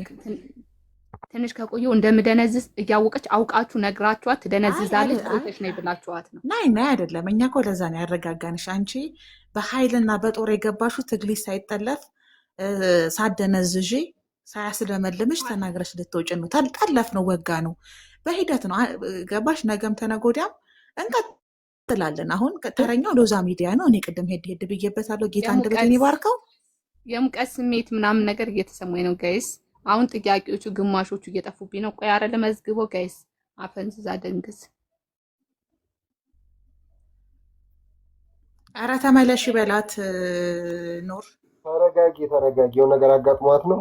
ትንሽ ከቆየው እንደምደነዝዝ እያወቀች አውቃችሁ ነግራችኋት ትደነዝዛለች። ቆይተሽ ነይ ብላችኋት ነው። ናይ አይደለም። እኛ እኮ ለዛ ነው ያረጋጋንሽ። አንቺ በኃይልና በጦር የገባሽው ትግሊሽ ሳይጠለፍ ሳደነዝዥ ሳያስለመልምሽ ተናግረሽ ልትወጪ ነው። ጠለፍ ነው ወጋ ነው በሂደት ነው ገባሽ። ነገም ተነጎዳም እንቀጥላለን። አሁን ተረኛው ሎዛ ሚዲያ ነው። እኔ ቅድም ሄድ ብዬበታለሁ። ጌታ እንደበለኝ ይባርከው። የሙቀት ስሜት ምናምን ነገር እየተሰማኝ ነው ጋይስ። አሁን ጥያቄዎቹ ግማሾቹ እየጠፉብኝ ነው። ቆይ አረ ለመዝግቦ ጋይስ። አፈንዝዛ ደንግዝ። አረ ተመለሽ በላት ኖር። ተረጋጊ። የሆነ ነገር አጋጥሟት ነው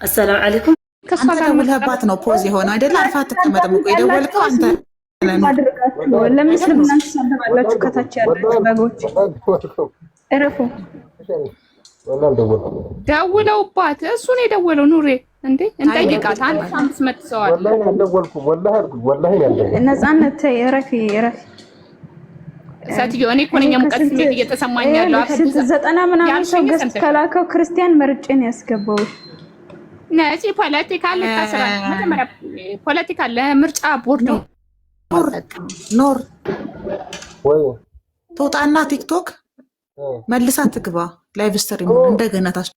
አሰላም አለይኩም። አንተ ደውለህባት ነው ፖዝ የሆነ አይደለ? አርፋ አትቀመጥም እኮ የደወልከው አንተ። ለምን ስለምናንተ ሳደባላችሁ ከታች ያላችሁ በጎች እረፉ። ደውለውባት እሱ ነው የደወለው። ኑሬ እንዴ እንጠይቃት። አንድ 500 ሰው አለ። ነፃነት ተይ፣ እረፊ። ሴትዮ እኔ እኮ ነኝ ሙቀት ስሜት እየተሰማኝ ያለው። 90 ምናምን ሰው ገዝት ከላከው ክርስቲያን መርጬ ነው ያስገባው። ነፂ ፖለቲካ ለታስራ መጀመሪያ ፖለቲካ ለምርጫ ቦርድ ኖር ወይ ትውጣና ቲክቶክ መልሳ ትግባ። ላይቭ ስትሪም እንደገና ታስ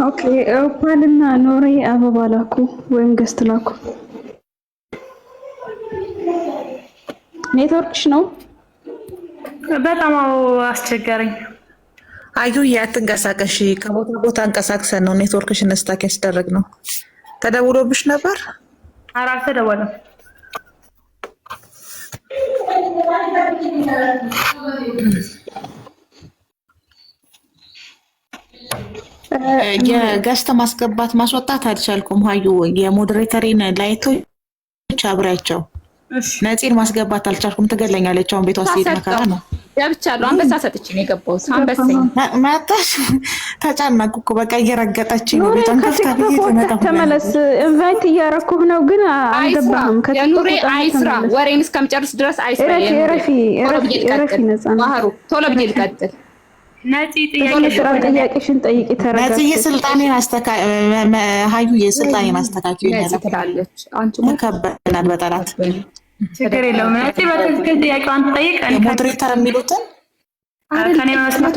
ኦኬ ኦፓልና ኖሬ አበባ ላኩ ወይም ገስት ላኩ። ኔትወርክሽ ነው በጣም አስቸገረኝ። አዩዬ አትንቀሳቀሺ። ከቦታ ቦታ እንቀሳቅሰን ነው ኔትወርክሽን ስታክ ያስደረግ ነው። ተደውሎብሽ ነበር? ኧረ አልተደወለም። የገስት ማስገባት ማስወጣት አልቻልኩም። ሀዩ የሞዴሬተሪን ላይቶች አብሪያቸው። ነፂን ማስገባት አልቻልኩም። ትገለኛለች። አሁን ቤቷ ስትሄድ መከራ ነው። ገብቻለሁ። አንበሳ ሰጥቼ ነው የገባሁት። አንበሳኝ መጣሽ። ተጨነቅኩ እኮ በቃ እየረገጠችኝ ነው። ቤቷን ከፍታ ብዬ ተመለስ። ኢንቫይት እያረኩህ ነው ግን አልገባህም። የኑሬ አይስራ ወሬን እስከምጨርስ ድረስ አይስራ። ረፊ ነፃ ባህሩ ቶሎ ብዬ ልቀጥል። ነፂ ጥያቄሽን ጠይቂ። ተረጋግጥ። ነፂ የስልጣኔን ሀዩ የስልጣኔን አስተካክል ትላለች። አንቺ ተከበናል በጠላት ችግር የለውም። ነፂ በትክክል ጥያቄዋን ትጠይቅ። ሞዴሬተር የሚሉትን ከኔ መስማት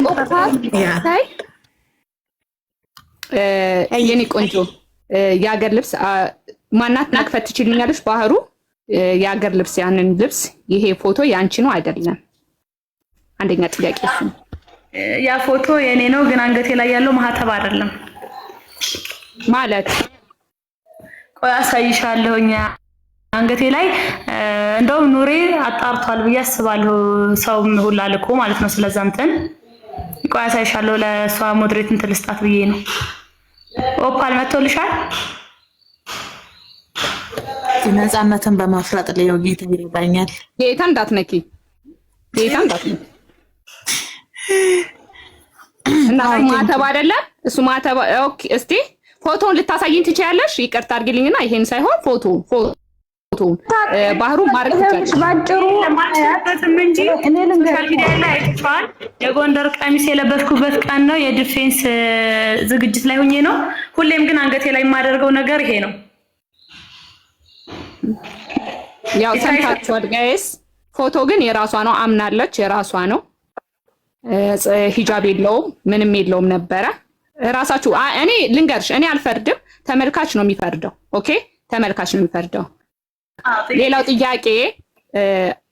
የኔ ቆንጆ የሀገር ልብስ ማናት መክፈት ትችልኛለች? ባህሩ የሀገር ልብስ ያንን ልብስ ይሄ ፎቶ ያንቺ ነው አይደለም? አንደኛ ጥያቄ እሱ ነው። ያ ፎቶ የኔ ነው ግን አንገቴ ላይ ያለው ማህተብ አይደለም ማለት። ቆይ አሳይሻለሁኝ። አንገቴ ላይ እንደውም ኑሬ አጣርቷል ብዬ አስባለሁ። ሰው ሁላ ልኮ ማለት ነው። ስለዛ እንትን ቆይ አሳይሻለሁ። ለሷ ሞዴሬት እንትን ልስጣት ብዬ ነው። ኦፓል መጥቶልሻል? ነፃነትን በማፍረጥ ላይ ጌታ ይረዳኛል። ጌታ እንዳትነኪ፣ ጌታ እንዳትነኪ። እና ማተብ አይደለም እሱ ማተብ። ኦኬ እስቲ ፎቶውን ልታሳይኝ ትችያለሽ? ይቅርታ አድርጊልኝና ይሄን ሳይሆን ፎቶውን ባህሩ ማድረግ ትችያለሽ። ባጭሩ ለማጥፋትም እንጂ ሶሻል ሚዲያ ላይ አይተሽዋል። የጎንደር ቀሚስ የለበስኩበት ቀን ነው። የዲፌንስ ዝግጅት ላይ ሆኜ ነው። ሁሌም ግን አንገቴ ላይ የማደርገው ነገር ይሄ ነው። ያው ሰምታችኋል ጋይስ። ፎቶ ግን የራሷ ነው፣ አምናለች፣ የራሷ ነው። ሂጃብ የለውም ምንም የለውም ነበረ። ራሳችሁ እኔ ልንገርሽ፣ እኔ አልፈርድም፣ ተመልካች ነው የሚፈርደው። ኦኬ ተመልካች ነው የሚፈርደው። ሌላው ጥያቄ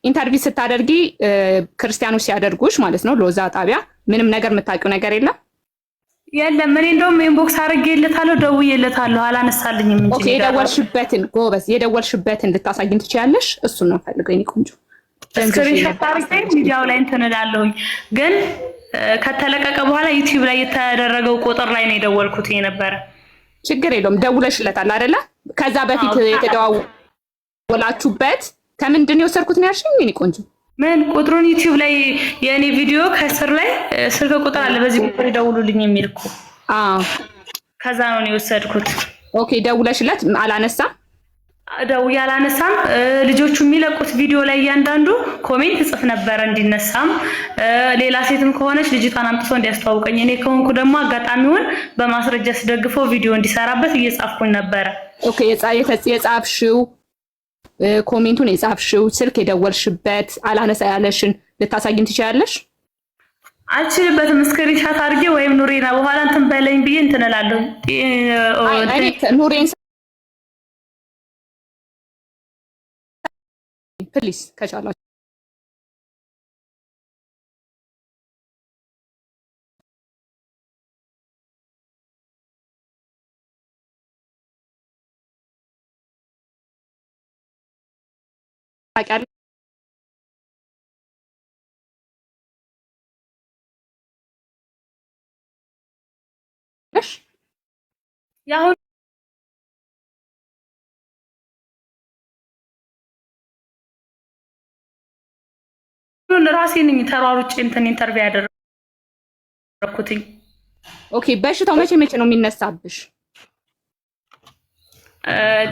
ኢንተርቪው ስታደርጊ ክርስቲያኖች ሲያደርጉሽ ማለት ነው ሎዛ ጣቢያ ምንም ነገር የምታውቂው ነገር የለም? የለም። እኔ እንደውም ኢንቦክስ አድርጌለታለሁ፣ ደውዬለታለሁ፣ አላነሳልኝም እንጂ። ኦኬ የደወልሽበትን ጎበዝ፣ የደወልሽበትን ልታሳይኝ ትችያለሽ? እሱን ነው ፈልገው የኔ ቆንጆ። ስክሪንሾት አድርጌ ሚዲያው ላይ እንትን እላለሁኝ። ግን ከተለቀቀ በኋላ ዩቲዩብ ላይ የተደረገው ቁጥር ላይ ነው የደወልኩት የነበረ። ችግር የለውም። ደውለሽለታል አይደለ? ከዛ በፊት የተደዋወላችሁበት ከምንድን ነው የወሰድኩት ነው ያልሽኝ የኔ ቆንጆ? ምን ቁጥሩን ዩቲዩብ ላይ የኔ ቪዲዮ ከስር ላይ ስልክ ቁጥር አለ፣ በዚህ ቁጥር ይደውሉልኝ የሚል እኮ። ከዛ ነው የወሰድኩት። ኦኬ ደውለሽለት አላነሳም? ደውዬ አላነሳም። ልጆቹ የሚለቁት ቪዲዮ ላይ እያንዳንዱ ኮሜንት ጽፍ ነበረ እንዲነሳም፣ ሌላ ሴትም ከሆነች ልጅቷን አምጥቶ እንዲያስተዋውቀኝ፣ እኔ ከሆንኩ ደግሞ አጋጣሚውን በማስረጃ ስደግፈው ቪዲዮ እንዲሰራበት እየጻፍኩኝ ነበረ። ኦኬ የጻፍሽው ኮሜንቱን የጻፍሽው ስልክ የደወልሽበት አላነሳ ያለሽን ልታሳይን ትችያለሽ? አልችልበትም። ስክሪንሻት አድርጌ ወይም ኑሬና በኋላ እንትን በለኝ ብዬ እንትን እላለሁ። ኑሬን ፕሊስ ከቻላችሁ ታውቂያለሽ? ያሁን ራሴ ነኝ ተሯሩጬ እንትን ኢንተርቪው ያደረኩትኝ። ኦኬ በሽታው መቼ መቼ ነው የሚነሳብሽ?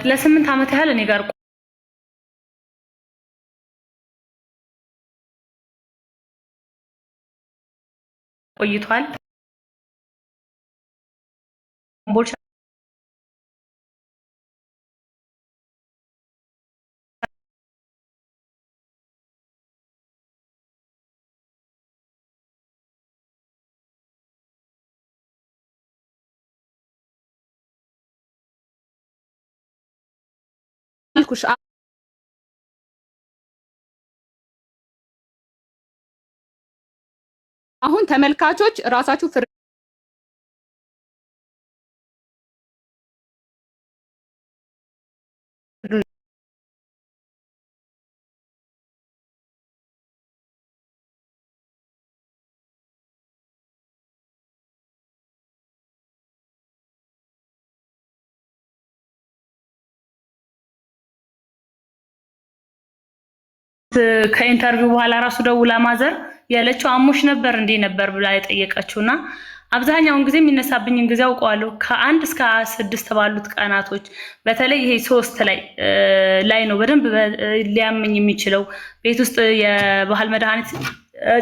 ለ8 ዓመት ያህል እኔ ጋር ቆይቷል። ያልኩሽ። አሁን ተመልካቾች ራሳችሁ ከኢንተርቪው በኋላ ራሱ ደውላ ማዘር ያለችው አሞሽ ነበር እንዴ ነበር ብላ የጠየቀችውና አብዛኛውን ጊዜ የሚነሳብኝን ጊዜ አውቀዋለሁ። ከ1 እስከ 6 ባሉት ቀናቶች በተለይ ይሄ 3 ላይ ነው በደንብ ሊያመኝ የሚችለው። ቤት ውስጥ የባህል መድኃኒት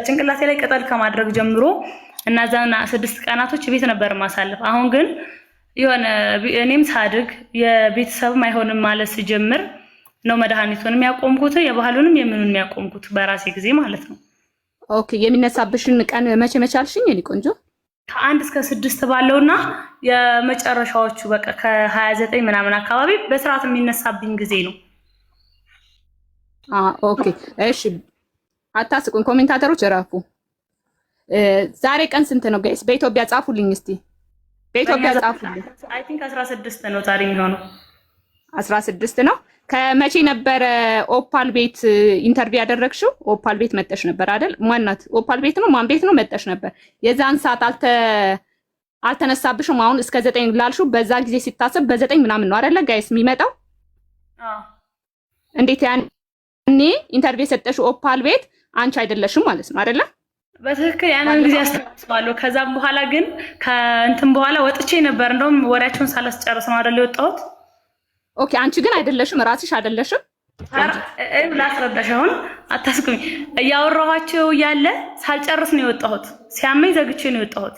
ጭንቅላቴ ላይ ቅጠል ከማድረግ ጀምሮ እና ዛና 6 ቀናቶች ቤት ነበር ማሳለፍ። አሁን ግን የሆነ እኔም ሳድግ የቤተሰብም አይሆንም ማለት ሲጀምር ነው መድኃኒቱንም ያቆምኩት የባህሉንም የምኑንም ያቆምኩት በራሴ ጊዜ ማለት ነው። ኦኬ የሚነሳብሽን ቀን መቼ አልሽኝ? እኔ ቆንጆ ከ1 እስከ 6 ባለውና የመጨረሻዎቹ በቃ ከ29 ምናምን አካባቢ በስርዓት የሚነሳብኝ ጊዜ ነው። ኦኬ እሺ፣ አታስቁኝ ኮሜንታተሮች እረፉ። ዛሬ ቀን ስንት ነው ጋይስ? በኢትዮጵያ ጻፉልኝ እስቲ። በኢትዮጵያ ጻፉልኝ። አይ ቲንክ 16 ነው ዛሬ የሚሆነው። 16 ነው። ከመቼ ነበረ ኦፓል ቤት ኢንተርቪው ያደረግሽው? ኦፓል ቤት መጠሽ ነበር አይደል? ማናት? ኦፓል ቤት ነው ማን ቤት ነው መጠሽ ነበር? የዛን ሰዓት አልተነሳብሽም? አሁን እስከ 9 ላልሽው በዛ ጊዜ ሲታሰብ በ9 ምናምን ነው አይደለ ጋይስ የሚመጣው? እንዴት ያኔ ኢንተርቪው የሰጠሽው ኦፓል ቤት አንቺ አይደለሽም ማለት ነው አይደለ? በትክክል ያንን ጊዜ አስተዋጽዋለሁ። ከዛም በኋላ ግን ከእንትን በኋላ ወጥቼ ነበር። እንደውም ወሬያቸውን ሳላስጨርስ ነው አይደል የወጣሁት። ኦኬ አንቺ ግን አይደለሽም፣ ራስሽ አይደለሽም። ላስረዳሽ፣ አሁን አታስቁኝ። እያወራኋቸው ያለ ሳልጨርስ ነው የወጣሁት። ሲያመኝ ዘግቼ ነው የወጣሁት።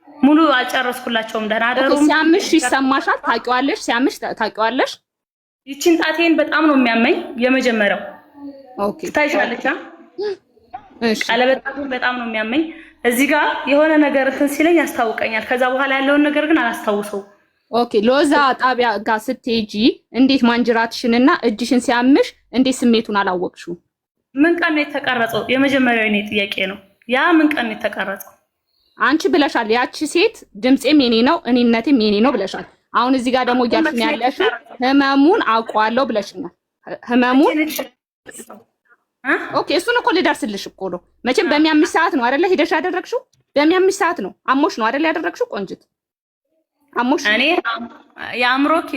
ሙሉ አልጨረስኩላቸውም። ደህና አደሩ። ሲያምሽ ይሰማሻል? ታውቂዋለሽ? ሲያምሽ ታውቂዋለሽ? ይቺን ጣቴን በጣም ነው የሚያመኝ። የመጀመሪያው ኦኬ ታይሻለች። እሺ ቀለበጣቱን በጣም ነው የሚያመኝ። እዚህ ጋር የሆነ ነገር እንትን ሲለኝ ያስታውቀኛል። ከዛ በኋላ ያለውን ነገር ግን አላስታውሰው። ኦኬ ሎዛ ጣቢያ ጋር ስትሄጂ እንዴት ማንጅራትሽንና እጅሽን ሲያምሽ እንዴት ስሜቱን አላወቅሽው? ምን ቀን ነው የተቀረጸው? የመጀመሪያው የኔ ጥያቄ ነው። ያ ምን ቀን ነው የተቀረጸው? አንቺ ብለሻል፣ ያቺ ሴት ድምጼም የኔ ነው እኔነቴም የኔ ነው ብለሻል። አሁን እዚህ ጋር ደግሞ እያልሽ ያለሽው ህመሙን አውቀዋለሁ ብለሽኛል። ህመሙን ኦኬ እሱን እኮ ልደርስልሽ እኮ ነው። መቼም በሚያምሽ ሰዓት ነው አይደለ ሄደሽ ያደረግሽው? በሚያምሽ ሰዓት ነው አሞሽ ነው አይደለ ያደረግሽው? ቆንጅት አሞሽ እኔ የአእምሮክ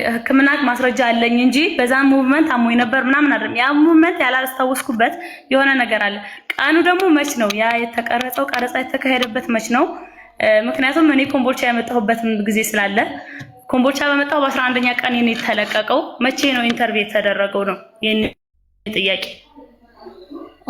ህክምና ማስረጃ አለኝ እንጂ በዛ ሙቭመንት አሞኝ ነበር ምናምን አይደለም። ያ ሙቭመንት ያላስታወስኩበት የሆነ ነገር አለ። ቀኑ ደግሞ መች ነው ያ የተቀረጸው? ቀረጻ የተካሄደበት መች ነው? ምክንያቱም እኔ ኮምቦልቻ ያመጣሁበት ጊዜ ስላለ ኮምቦልቻ በመጣሁ በ11ኛ ቀን የኔ የተለቀቀው መቼ ነው ኢንተርቪው የተደረገው ነው የኔ ጥያቄ።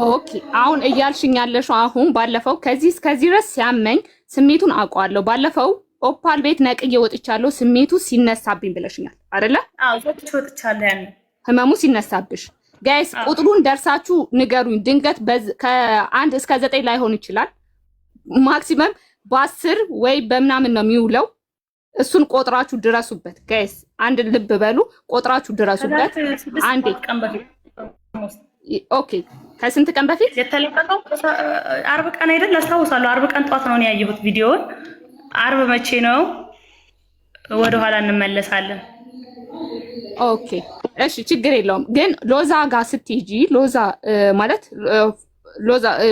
ኦኬ አሁን እያልሽኝ ያለሽው አሁን ባለፈው ከዚህ እስከዚህ ድረስ ሲያመኝ ስሜቱን አውቀዋለሁ፣ ባለፈው ኦፓል ቤት ነቅዬ ወጥቻለሁ ስሜቱ ሲነሳብኝ ብለሽኛል አይደለ? አዎ ወጥቻለሁ። ያኔ ህመሙ ሲነሳብሽ ጋይስ ቁጥሩን ደርሳችሁ ንገሩኝ። ድንገት ከ1 እስከ 9 ላይሆን ይችላል፣ ማክሲመም በ10 ወይ በምናምን ነው የሚውለው። እሱን ቆጥራችሁ ድረሱበት ጋይስ። አንድ ልብ በሉ፣ ቆጥራችሁ ድረሱበት። አንዴ ቀን በፊት ኦኬ ከስንት ቀን በፊት የተለቀቀው? አርብ ቀን አይደል? አስታውሳለሁ። አርብ ቀን ጧት ነው ያየሁት ቪዲዮውን። አርብ መቼ ነው? ወደ ኋላ እንመለሳለን። ኦኬ እሺ ችግር የለውም። ግን ሎዛ ጋር ስትሄጂ ሎዛ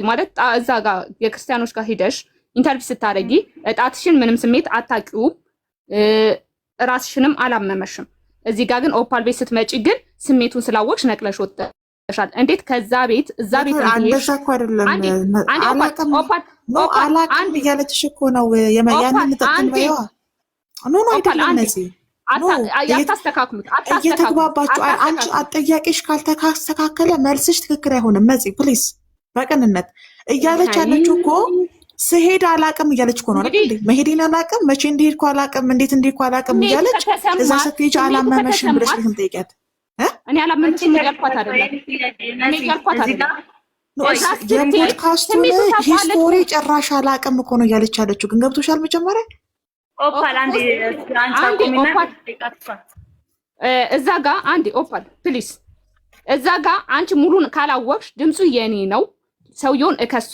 ማለት እዛ ጋር የክርስቲያኖች ጋር ሄደሽ ኢንተርቪው ስታደርጊ እጣትሽን ምንም ስሜት አታውቂውም፣ ራስሽንም አላመመሽም። እዚህ ጋር ግን ኦፓል ቤት ስትመጪ ግን ስሜቱን ስላወቅሽ ነቅለሽ ወጥተሻል። እንዴት ከዛ ቤት እዛ ቤት እንደዛ እኮ አይደለም። አላቅም እያለችሽ እኮ ነው። ያንን ተጠቅመው ኖ አይደለም ነዚህ ያታስተካክሉት እየተግባባችሁ አንቺ አጠያቂሽ ካልተስተካከለ መልስሽ ትክክል አይሆንም። መጽ ፕሊስ በቅንነት እያለች ያለችው እኮ ስሄድ አላቅም እያለች እኮ ነው አይደል? መሄዴን አላቅም፣ መቼ እንደሄድኩ አላቅም፣ እንዴት እንደሄድኩ አላቅም እያለች እዛ ስትሄጂ አላመመሽም ብለሽ ምን ጠይቂያት? እኔ አላመመሽም ያልኳት አይደለም። እኔ ያልኳት አይደለም። የፖድካስቱን ሂስቶሪ ጭራሽ አላቅም እኮ ነው እያለች ያለችው። ግን ገብቶሻል? መጀመሪያ ኦፓል አንዴ እዛ ጋር አንዴ ኦፓል ፕሊስ፣ እዛ ጋር አንቺ ሙሉን ካላወቅሽ ድምፁ የኔ ነው። ሰውየውን እከሷ